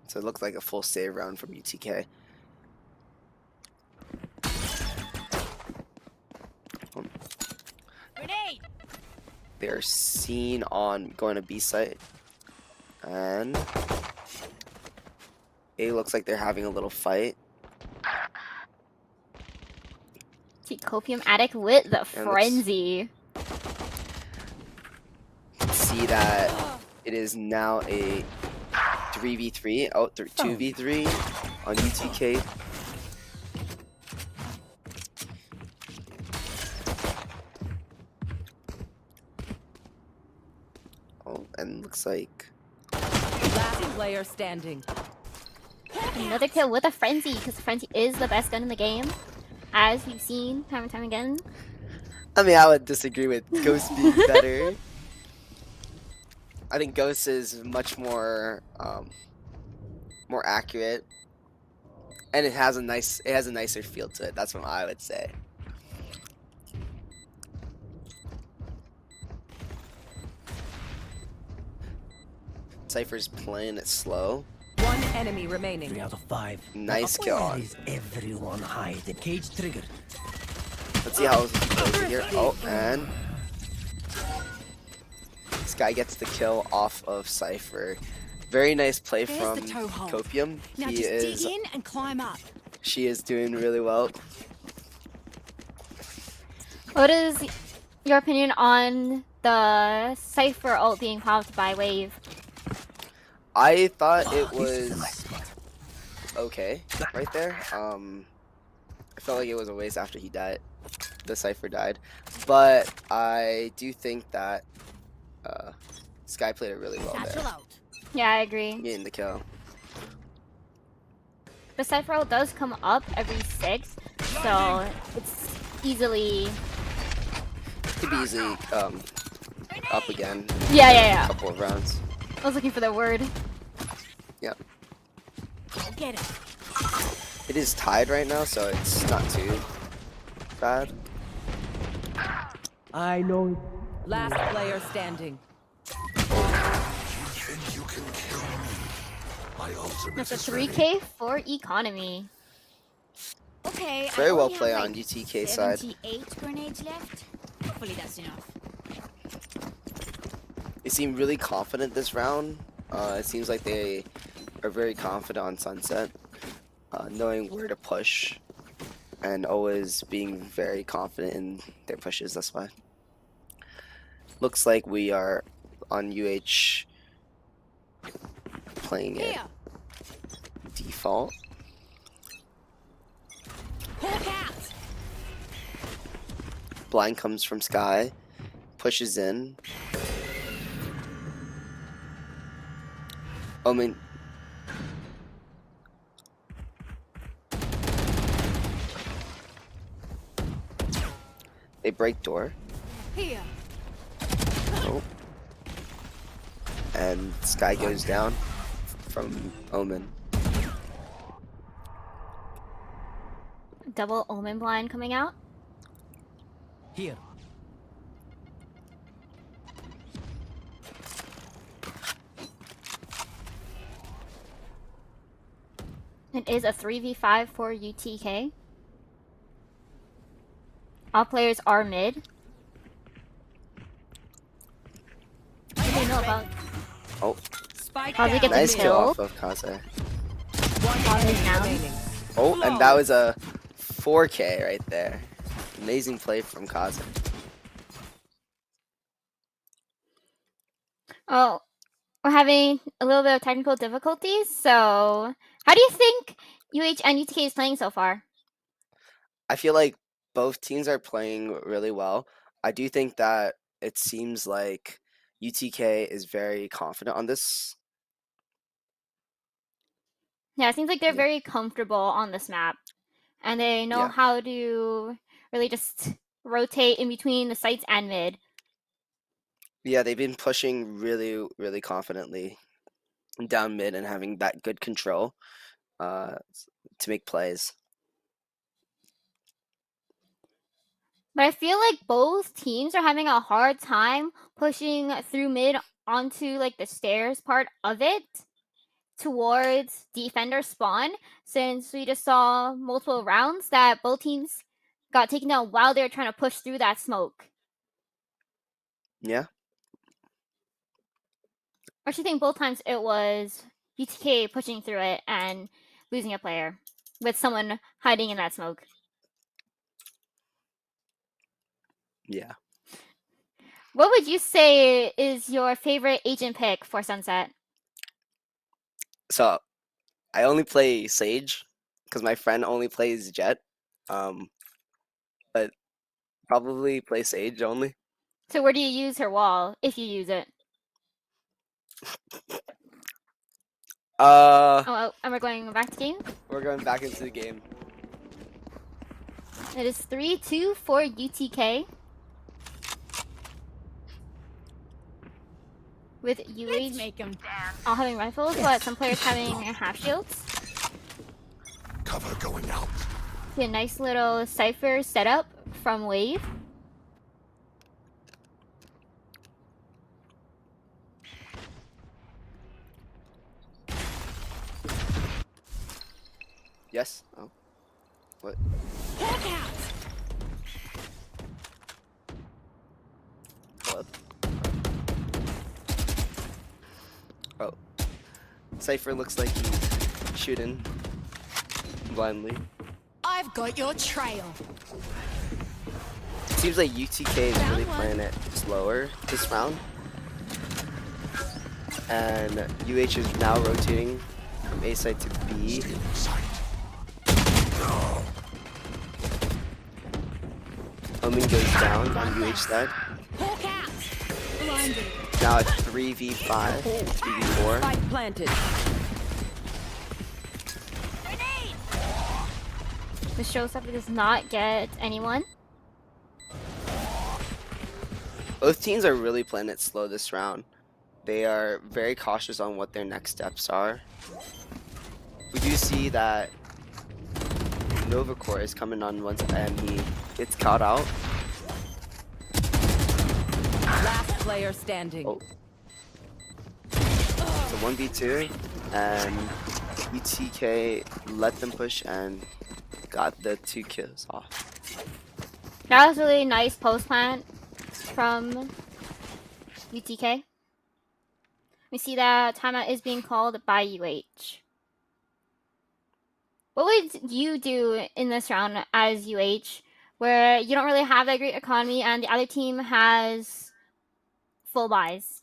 So it looked like a full save round from UTK. Grenade! They're seen on going to B site, and A looks like they're having a little fight. Copium Addict with the And frenzy. See that It is now a 3v3. Oh, 2v3 on UTK. Oh, and looks like Last player standing. Another kill with a frenzy, because frenzy is the best gun in the game, as we've seen time and time again. I mean, I would disagree with Ghost being better. I think Ghost is much more more accurate, and it has a nicer feel to it. That's what I would say. Cypher's playing it slow. One enemy remaining. 3 out of 5. Nice kill Where on. is everyone hiding? Cage triggered. Let's see how he plays it here. Oh, and this guy gets the kill off of Cypher. Very nice play There's from the toe hold. Copium. Now just dig in and climb up. She is doing really well. What is your opinion on the Cypher ult being popped by Wave? I thought it This is a was nice spot. okay right there. I felt like it was a waste after he died. The Cypher died, but I do think that Sky played it really well Satchel there, out. Yeah, I agree. getting the kill. The Cypher ult does come up every 6, so it's easily... Could be easily up again. Yeah, A yeah. couple of rounds. I was looking for the word. Yep. Go get it. It is tied right now, so it's not too bad. I know. Last player standing. Think you can kill me? My ultimate That's a is ready. 3k for economy. Okay. Very I well only played have, on like, UTK side. 78 grenades left. Hopefully that's enough. They seem really confident this round. It seems like they are very confident on Sunset, knowing where to push, and always being very confident in their pushes. That's why. Looks like we are on UH playing it Here. default. Hawk out. Blind comes from Sky, pushes in. Omen. They break door. Here. Oh. And Sky goes down from Omen. Double Omen blind coming out. Here. It is a 3v5 for UTK. All players are mid. What do they know about Oh, Spike How do we down. get the nice kill kill? off of Kaze. One Kaze enemy down. remaining. Oh, and that was a 4K right there. Amazing play from Kaze. Oh, we're having a little bit of technical difficulties, so how do you think UH and UTK is playing so far? I feel like both teams are playing really well. I do think that it seems like UTK is very confident on this. Yeah, it seems like they're Yeah. very comfortable on this map, and they know Yeah. how to really just rotate in between the sites and mid. Yeah, they've been pushing really, really confidently down mid and having that good control to make plays. But I feel like both teams are having a hard time pushing through mid onto like the stairs part of it towards defender spawn, since we just saw multiple rounds that both teams got taken down while they were trying to push through that smoke. Yeah. I actually think both times it was UTK pushing through it and losing a player with someone hiding in that smoke. Yeah. What would you say is your favorite agent pick for Sunset? So I only play Sage because my friend only plays Jet. But probably play Sage only. So where do you use her wall if you use it? Oh, and we're going back to game. We're going back into the game. It is 3-2 for UTK. With Let's UH make 'em dance. all having rifles, but some players having half shields. Cover going out. See a nice little Cypher setup from Wave. Yes. Oh. What? Hawk out. Hello. Oh. Cypher looks like he's shooting blindly. I've got your trail. Seems like UTK is really Round one. playing it slower this round. And UH is now rotating from A side to B. Sight. Omen goes down on UH side. Hawk out. Blinded. Now it's 3v5, 3v4. Spike planted. The showstopper does not get anyone. Both teams are really playing it slow this round. They are very cautious on what their next steps are. We do see that Novacore is coming on once and he gets caught out. Last player standing. Oh. So 1v2 and UTK let them push and got the 2 kills off. That was really nice post plant from UTK. We see that timeout is being called by UH. What would you do in this round as UH, where you don't really have that great economy and the other team has full buys?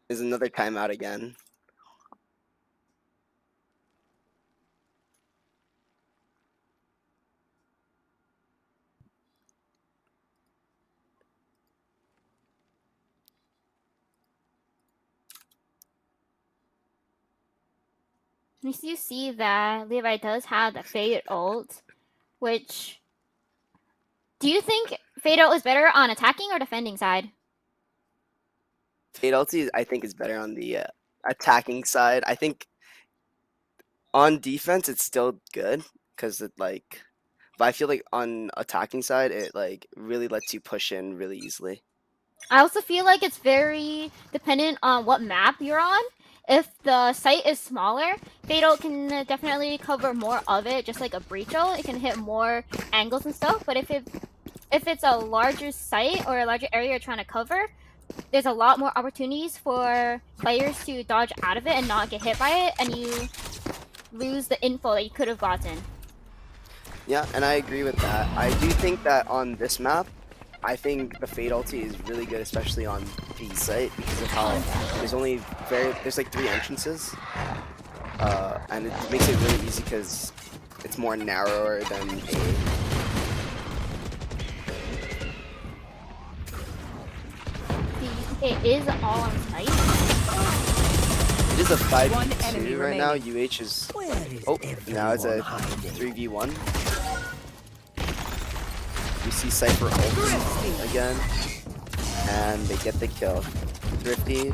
There's another timeout again. You see that Levi does have the Fade ult, which... Do you think Fade ult is better on attacking or defending side? Fade ulti, I think, is better on the attacking side. I think on defense, it's still good because it like... But I feel like on attacking side, it like really lets you push in really easily. I also feel like it's very dependent on what map you're on. If the site is smaller, Fade ult can definitely cover more of it, just like a Breach ult. It can hit more angles and stuff. But if it's a larger site or a larger area you're trying to cover, there's a lot more opportunities for players to dodge out of it and not get hit by it, and you lose the info that you could have gotten. Yeah, and I agree with that. I do think that on this map, I think the Fade ulti is really good, especially on B site, because of how there's like 3 entrances, and it makes it really easy because it's more narrower than A. It is all on site. It is a One enemy 5v2 right now. remaining. UH is Where is now it's a hiding? 3v1. We see Cypher ult again, and they get the kill. Thrifty,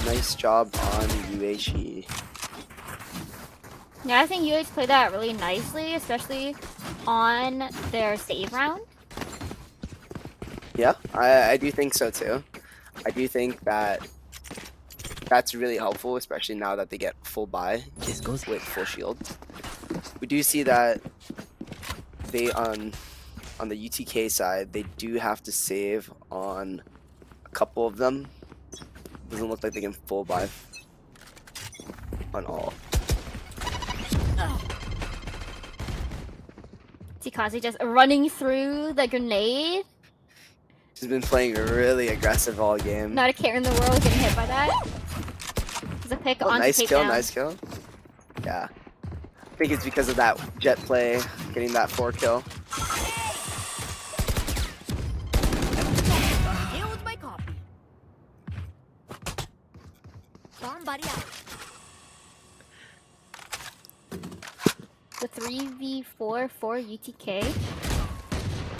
nice job on UHE. Yeah, I think UH played that really nicely, especially on their save round. Yeah, I do think so too. I do think that that's really helpful, especially now that they get full buy This goes with full shield. We do see that they on the UTK side, they do have to save on a couple of them. Doesn't look like they can full buy on all. Tikaze just running through the grenade. She's been playing really aggressive all game. Not a care in the world getting hit by that. There's a pick Oh, onto nice kill, takedown. nice kill. Yeah. I think it's because of that jet play, getting that 4 kill. Here's my copy. Somebody out. The 3v4 for UTK.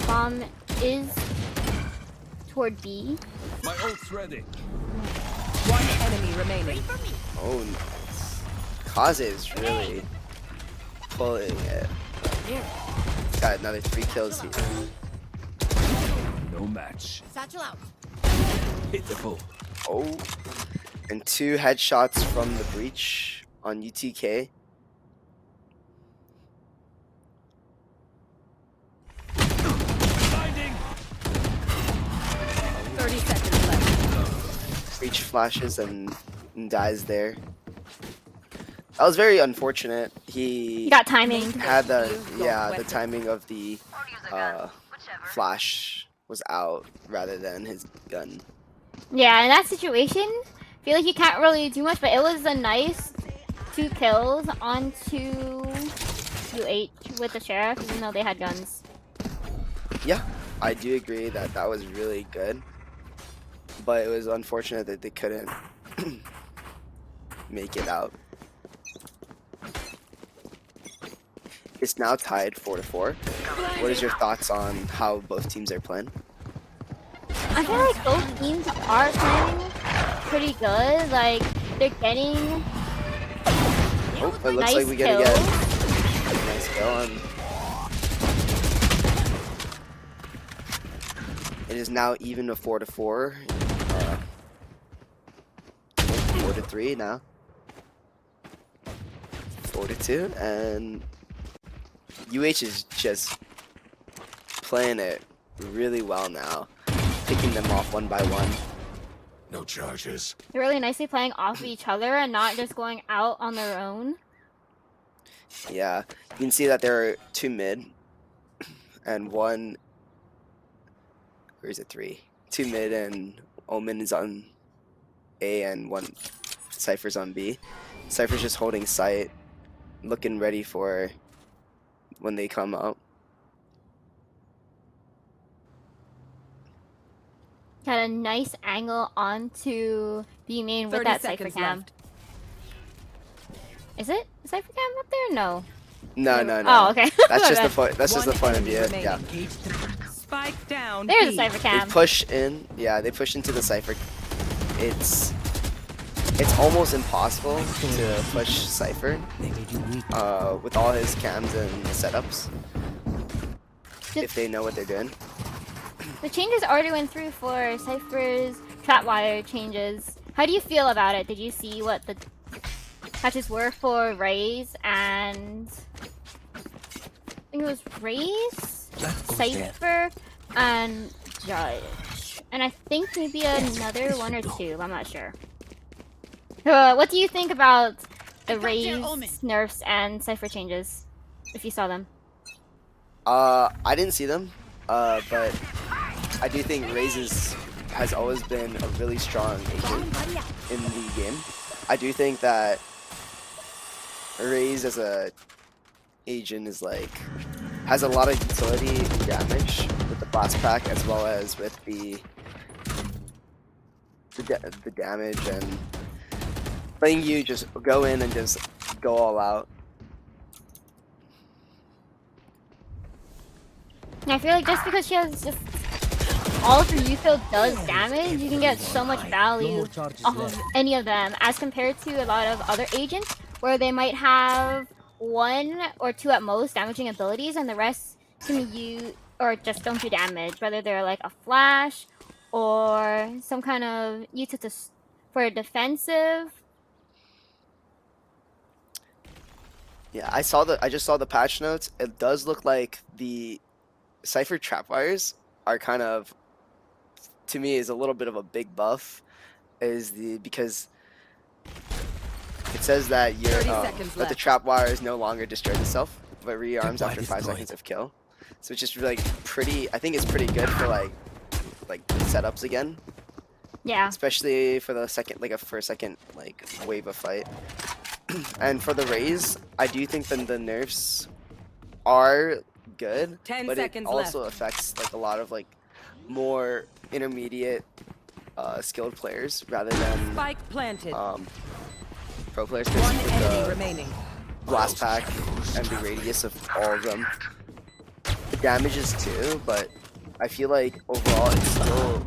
Bomb is toward B. My ult's ready. One enemy remaining. Oh, nice. Kaze is really pulling it. Got another 3 kills here. No match. Satchel out. Hit the bull. Oh, and 2 headshots from the breach on UTK. Blinding. 30 seconds left. Breach flashes and dies there. That was very unfortunate. He got timing. Had the timing of the flash was out rather than his gun. Yeah, in that situation, I feel like you can't really do much, but it was a nice 2 kills onto UH with the sheriff, even though they had guns. Yeah, I do agree that that was really good, but it was unfortunate that they couldn't make it out. It's now tied 4-4. What is your thoughts on how both teams are playing? I feel like both teams are playing pretty good. Like, they're getting Oh, it looks nice like we gotta kills. get a nice kill on. It is now even a 4-4. 4-3 now. 4-2, and UH is just playing it really well now, picking them off one by one. No charges. They're really nicely playing off of each other and not just going out on their own. Yeah, you can see that there are 2 mid and 1. Where is it? 3. 2 mid and Omen is on A and 1 Cypher's on B. Cypher's just holding sight, looking ready for when they come up. Got a nice angle onto B main with 30 that Cypher seconds cam. left. Is it a Cypher cam up there? No. No, no, no. Oh, okay. That's just My the point. That's just the One point of enemy view. remaining. Yeah. Cage triggered. Spike down. There's a B. Cypher They cam. push in. Yeah, they push into the Cypher. It's almost impossible to push Cypher They made you weak. with all his cams and setups Did- if they know what they're doing. The changes already went through for Cypher's trapwire changes. How do you feel about it? Did you see what the patches were for Raze and I think it was Raze, That goes there. Cypher, and Judge, and I think maybe another one or two. I'm not sure. What do you think about the Raze nerfs and Cypher changes? If you saw them. I didn't see them, but I do think Raze has always been a really strong agent in the game. I do think that Raze as a agent is has a lot of utility and damage with the blast pack as well as with the damage and letting you just go in and just go all out. And I feel like just because she has just all of her UFIL does damage, you can get so much value off of any of them as compared to a lot of other agents where they might have 1 or 2 at most damaging abilities and the rest can use or just don't do damage, whether they're like a flash or some kind of use it for a defensive. Yeah, I just saw the patch notes. It does look like the Cypher trapwires are kind of, to me, is a little bit of a big buff. Because it says that 30 seconds that the left. trapwire is no longer destroys itself, but rearms Trapwire after 5 destroyed. seconds of kill. So it's just like pretty. I think it's pretty good for like setups again, Yeah. especially for the second for a second like wave of fight. And for the Raze, I do think that the nerfs are good, 10 but it seconds also left. affects like a lot of like more intermediate skilled players rather than Spike planted. pro players. One Because with enemy the remaining. blast pack and the radius of all of them, the damages too, but I feel like overall it's still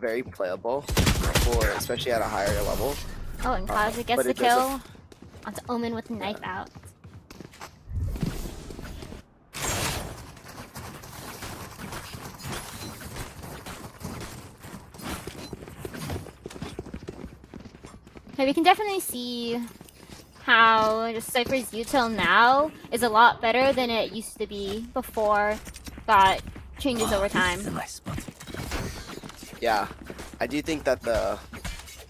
very playable for especially at a higher level. Oh, and Kaza gets but the it does kill onto Omen with the knife out. Okay, we can definitely see how just Cypher's util now is a lot better than it used to be before got changes over time. This is a nice spot. Yeah, I do think that the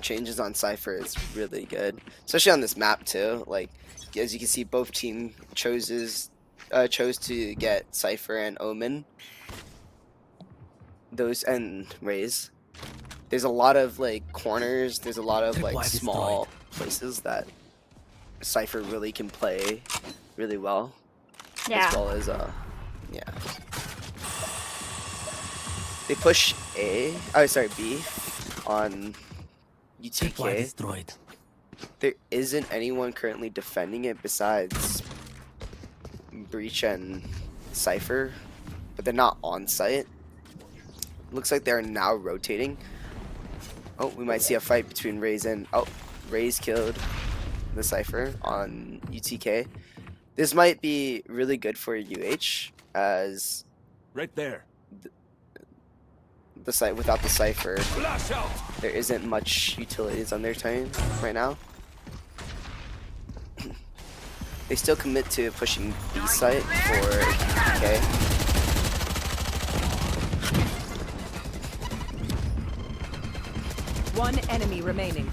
changes on Cypher is really good, especially on this map too. Like as you can see, both team chose to get Cypher and Omen. Those and Raze. There's a lot of like corners. There's a lot of like Tripwire small places that Cypher really can play really well. Yeah. As well as yeah. They push A. Oh, sorry, B on Tripwire UTK. destroyed. There isn't anyone currently defending it besides Breach and Cypher, but they're not on site. Looks like they're now rotating. Oh, we might see a fight between Raze and Raze killed the Cypher on UTK. This might be really good for UH as Right there. the site without the Cypher, there isn't much utilities on their turn right now. They still commit to pushing B site for UTK. One enemy remaining.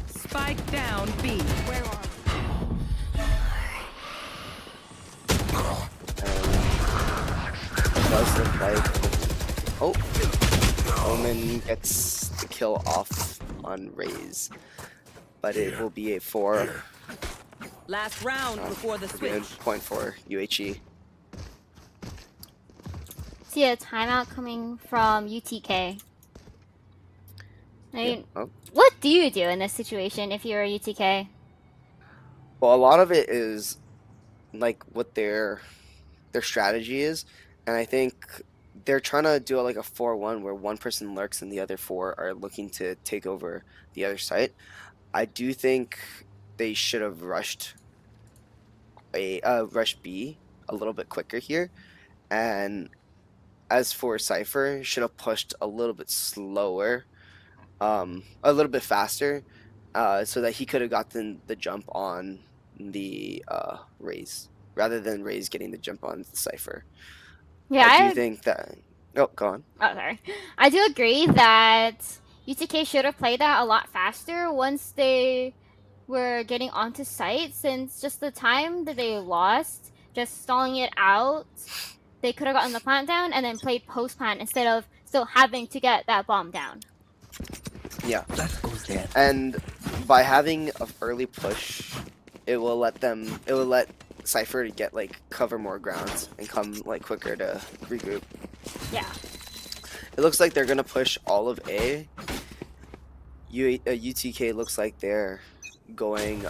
Spike down B. Where are It does look like Omen gets the kill off on Raze, but it will be a 4 Last round before the switch. point for UHE. See a timeout coming from UTK. I mean, what do you do in this situation if you're a UTK? Well, a lot of it is like what their strategy is, and I think they're trying to do like a 4-1 where one person lurks and the other 4 are looking to take over the other site. I do think they should have rushed B a little bit quicker here, and as for Cypher, should have pushed a little bit slower, a little bit faster, so that he could have gotten the jump on the Raze rather than Raze getting the jump on the Cypher. Yeah, I do think that. Oh, go on. Oh, sorry. I do agree that UTK should have played that a lot faster once they were getting onto site, since just the time that they lost, just stalling it out, they could have gotten the plant down and then played post plant instead of still having to get that bomb down. Yeah. That goes there. And by having an early push, it will let Cypher to get like cover more grounds and come like quicker to regroup. Yeah. It looks like they're gonna push all of A. UTK looks like they're going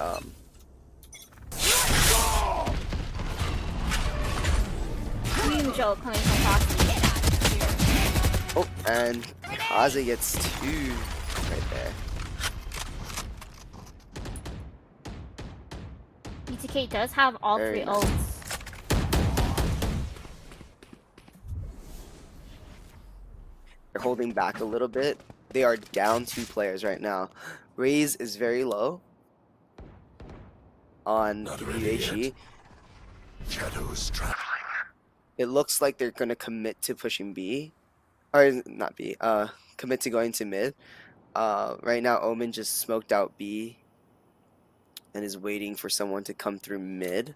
Queen Joe coming from Foxy. oh, and Kaze gets 2 right there. UTK does have all Very 3 nice. ults. They're holding back a little bit. They are down 2 players right now. Raze is very low on UHE. Shadows traveling. It looks like they're gonna commit to pushing B, or not B. Commit to going to mid. Right now, Omen just smoked out B and is waiting for someone to come through mid.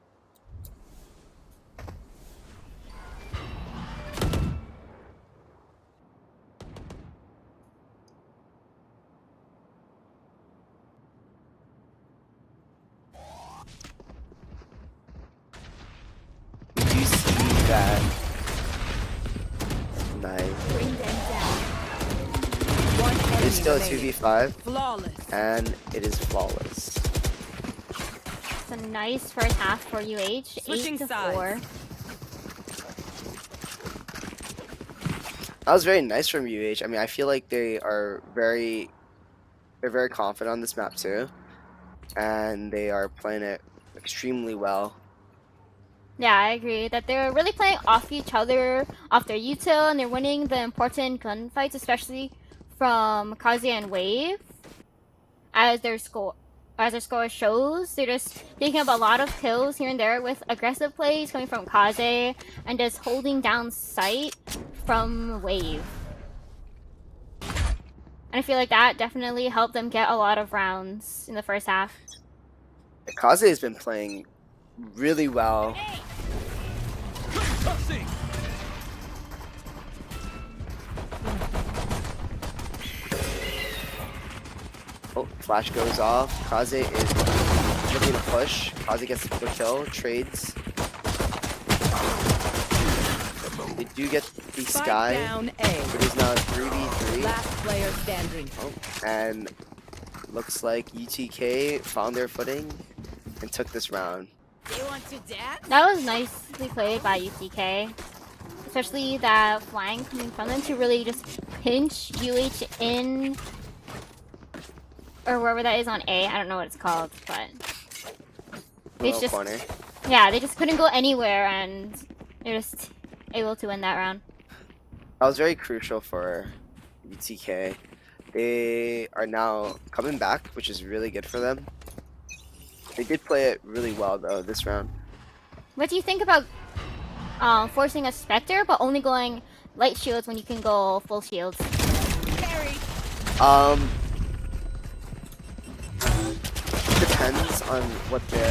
still a remaining. 2v5, Flawless. and it is flawless. It's a nice first half for UH. Switching 8-4. sides. That was very nice from UH. I mean, I feel like they're very confident on this map too, and they are playing it extremely well. Yeah, I agree that they're really playing off each other, off their util, and they're winning the important gunfights, especially from Kaze and Wave. As their score shows, they're just picking up a lot of kills here and there with aggressive plays coming from Kaze and just holding down sight from Wave. And I feel like that definitely helped them get a lot of rounds in the first half. Kaze has been playing really well. Oh, flash goes off. Kaze is looking to push. Kaze gets the kill, trades. They do get the Spike sky. down A. It is now 3v3. Last player standing. Oh, and looks like UTK found their footing and took this round. They want to dance? That was nicely played by UTK. Especially that flank coming from them to really just pinch UH in, or wherever that is on A. I don't know what it's called, but they Little just, corner. yeah, they just couldn't go anywhere, and they're just able to win that round. That was very crucial for UTK. They are now coming back, which is really good for them. They did play it really well though this round. What do you think about forcing a Spectre, but only going light shields when you can go full shields? Depends on what the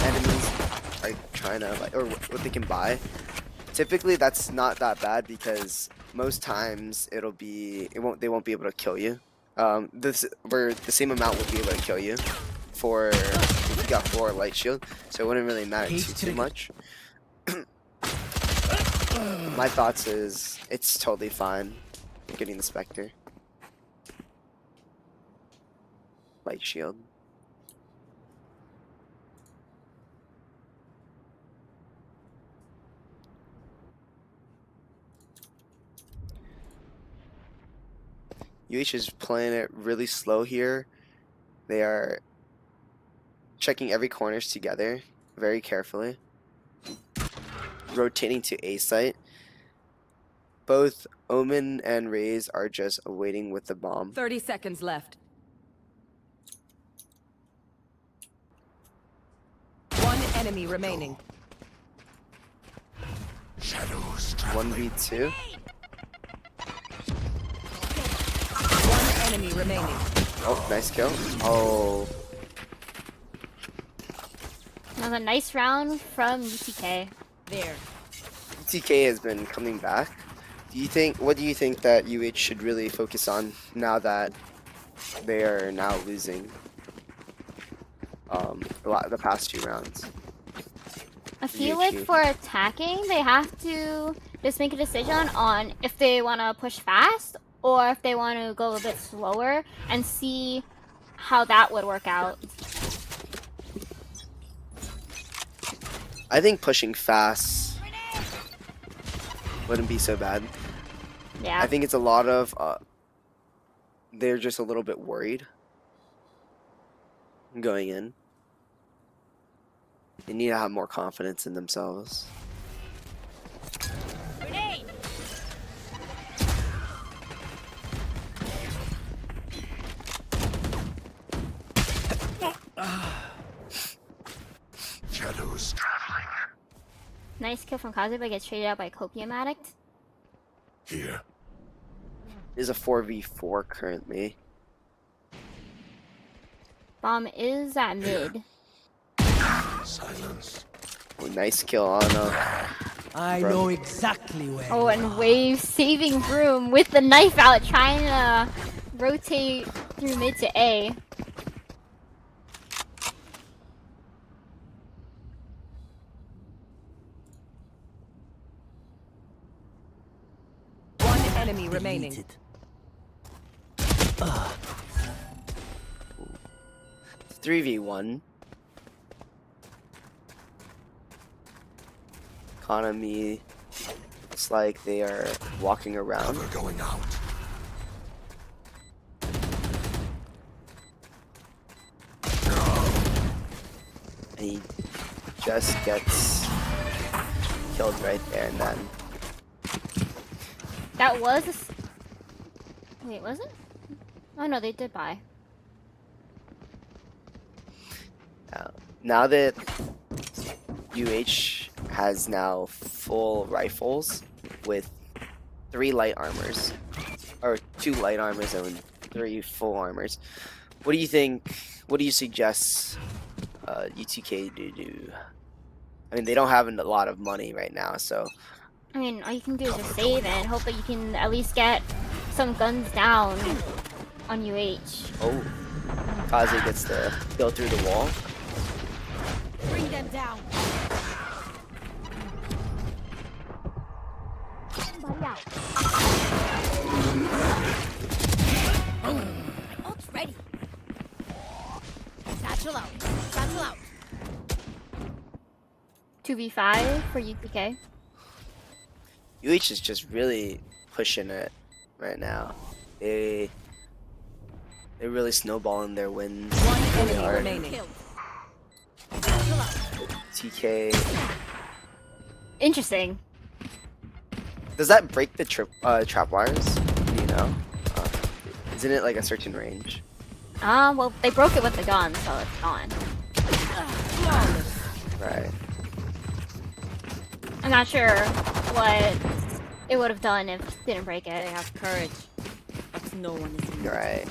enemies are trying to like, or what they can buy. Typically, that's not that bad because most times they won't be able to kill you. Where the same amount would be able to kill you for if you got 4 light shield, so it wouldn't really matter too much. My thoughts is it's totally fine getting the Spectre. Light shield. UH is playing it really slow here. They are checking every corners together very carefully. Rotating to A site. Both Omen and Raze are just awaiting with the bomb. 30 seconds left. One enemy remaining. Shadows 1v2. One enemy remaining. Oh, nice kill. Oh, That was a nice round from UTK. There. TK has been coming back. What do you think that UH should really focus on now that they are now losing the past 2 rounds? I feel like for attacking, they have to just make a decision on if they want to push fast or if they want to go a bit slower and see how that would work out. I think pushing fast wouldn't be so bad. Yeah. I think it's a lot of they're just a little bit worried going in. They need to have more confidence in themselves. Grenade! Shadows traveling. Nice kill from Kaze, but gets traded out by Copium Addict. Here. It is a 4v4 currently. Bomb is at mid. Silence. Oh, nice kill on I Bro. know exactly where. Oh, you and are. Wave saving Broom with the knife out, trying to rotate through mid to A. One enemy remaining. Deleted. 3v1. Economy. It's like they are walking around. Cover going out. And he just gets killed right there and then. That was wait, was it? Oh no, they did buy. Now that UH has now full rifles with 3 light armors, or 2 light armors and 3 full armors, what do you think? What do you suggest UTK to do? I mean, they don't have a lot of money right now, so. I mean, all you can do is just save and hope that you can at least get some guns down on UH. Oh, Kaze gets to go through the wall. Bring them down. Somebody out. Ult's ready. Satchel out. Satchel out. 2v5 for UTK. UH is just really pushing it right now. They're really snowballing their wins. One really enemy hard. remaining. Killed. Satchel out. TK. Interesting. Does that break the trap wires? Do you know? Isn't it like a certain range? Well, they broke it with the gun, so it's gone. Right. I'm not sure what it would have done if it didn't break They it. have courage, but no one is immune. Right.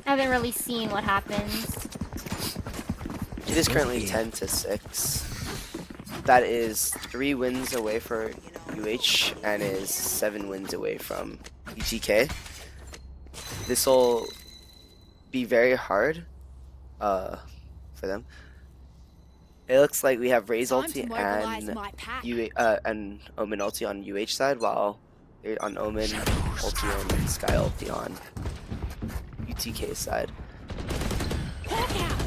I haven't really seen what happens. It is currently 10-6. That is 3 wins away for UH and is 7 wins away from UTK. This will be very hard for them. It looks like we have Ray's Time ulti to mobilize and my pack. and Omen ulti on UH side, while they're on Omen ulti and Sky ulti on UTK side. Hawk out.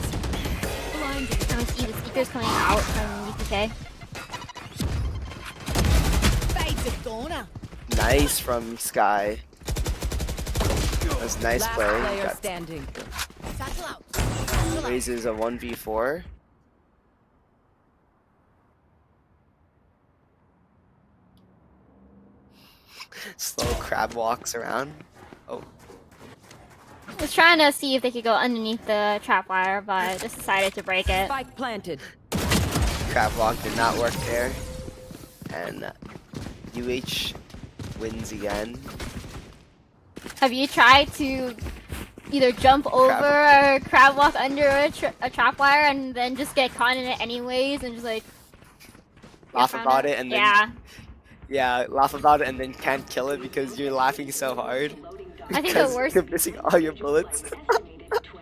Blinded. I can see the speakers coming out from UTK. Fades a goner. Nice from Sky. That's nice Last play. player Got standing. Satchel out. Satchel out. raises a 1v4. Slow crab walks around. Oh, I was trying to see if they could go underneath the trap wire, but just decided to break it. Spike planted. crab walk did not work there. And UH wins again. Have you tried to either jump over or crab walk under a trap wire and then just get caught in it anyways and just like Laugh found about out? it and then yeah. laugh about it and then can't kill it because you're laughing so hard. I think the Because worst. you're missing all your bullets.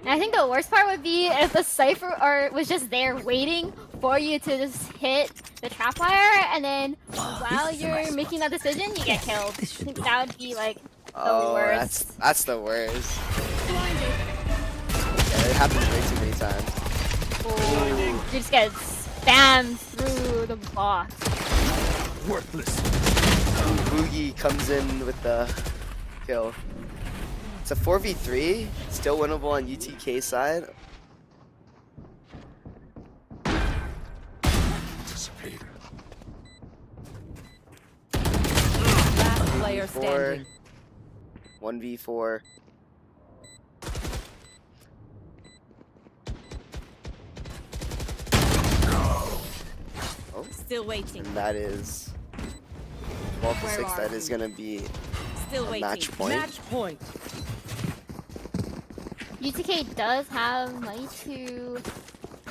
I think the worst part would be if the cipher was just there waiting for you to just hit the trap wire, and then while you're making that decision, you get killed. I think that would be like the worst. that's the worst. Yeah, it happens way too many times. Ooh, you just get spammed through the box. Worthless. Boogie comes in with the kill. It's a 4v3, still winnable on UTK side. Dissipate. Last player 4, standing. 1v4. Still waiting. And that is 12 to Where 6. are That is you? gonna be Still a waiting. match point. Match point. UTK does have money to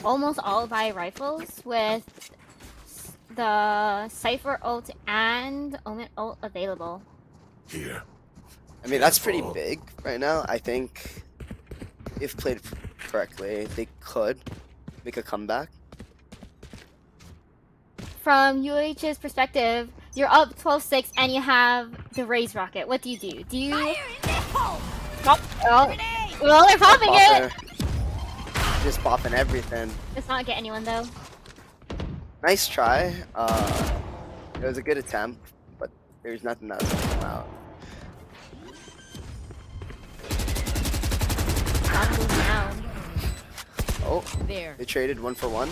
almost all buy rifles with the Cypher ult and Omen ult available. Here. I mean, that's pretty big right now. I think if played correctly, they could make a comeback. From UH's perspective, you're up 12-6 and you have the raise rocket. What do? Do you Oh, well, they're popping it. Just popping everything. Let's not get anyone though. Nice try. It was a good attempt, but there's nothing that was gonna come out. Combo down. Oh, There. they traded 1 for 1.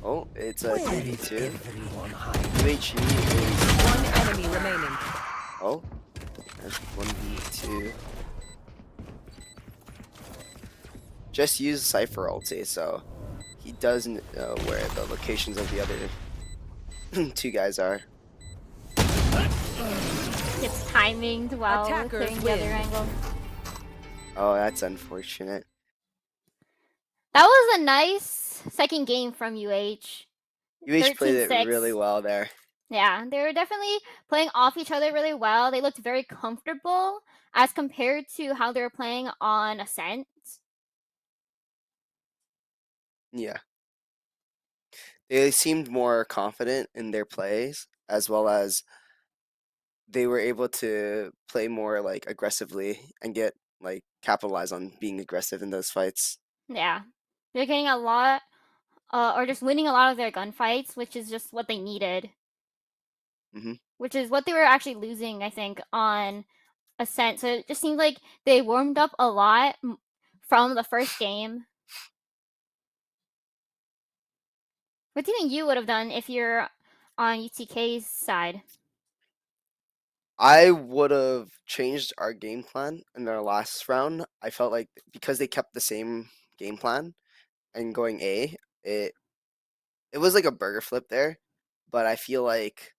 Oh, it's a 2v2. Everyone hide. UHE is One enemy remaining. oh, that's 1v2. Just use Cypher ulti, so he doesn't know where the locations of the other 2 guys are. It's timing while Attackers clearing the other win. angle. Oh, that's unfortunate. That was a nice second game from UH. UH played it 13-6. really well there. Yeah, they were definitely playing off each other really well. They looked very comfortable as compared to how they were playing on Ascent. Yeah. They seemed more confident in their plays, as well as they were able to play more like aggressively and get like capitalize on being aggressive in those fights. Yeah, they're getting a lot, or just winning a lot of their gunfights, which is just what they needed. hmm Which is what they were actually losing, I think, on Ascent. So it just seemed like they warmed up a lot from the first game. What do you think you would have done if you're on UTK's side? I would have changed our game plan in their last round. I felt like because they kept the same game plan and going A, it was like a burger flip there, but I feel like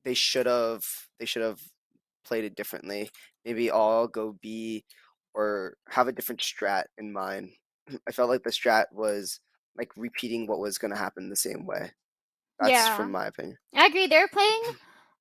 they should have played it differently. Maybe all go B or have a different strat in mind. I felt like the strat was like repeating what was going to happen the same way. That's Yeah, from my opinion. I agree. They're playing,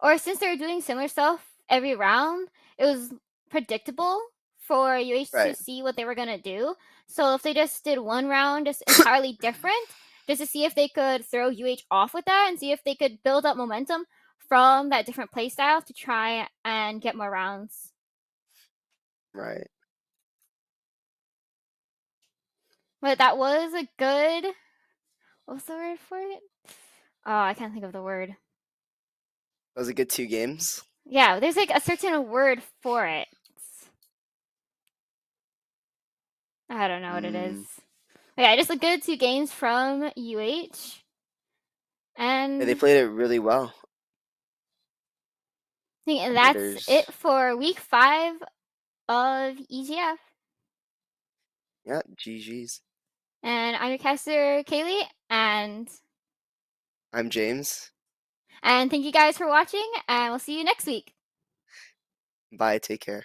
or since they're doing similar stuff every round, it was predictable for UH to Right. see what they were gonna do. So if they just did one round just entirely different, just to see if they could throw UH off with that and see if they could build up momentum from that different playstyle to try and get more rounds. Right. But that was a good. What's the word for it? Oh, I can't think of the word. That was a good 2 games. Yeah, there's like a certain word for it. I don't know what it is. Mm. But yeah, just a good 2 games from UH. And Yeah, they played it really well. I think Okay, that's there's it for week 5 of EGF. yeah, GG's. And I'm your caster, Kaylee, and I'm James. thank you guys for watching, and we'll see you next week. Bye, take care.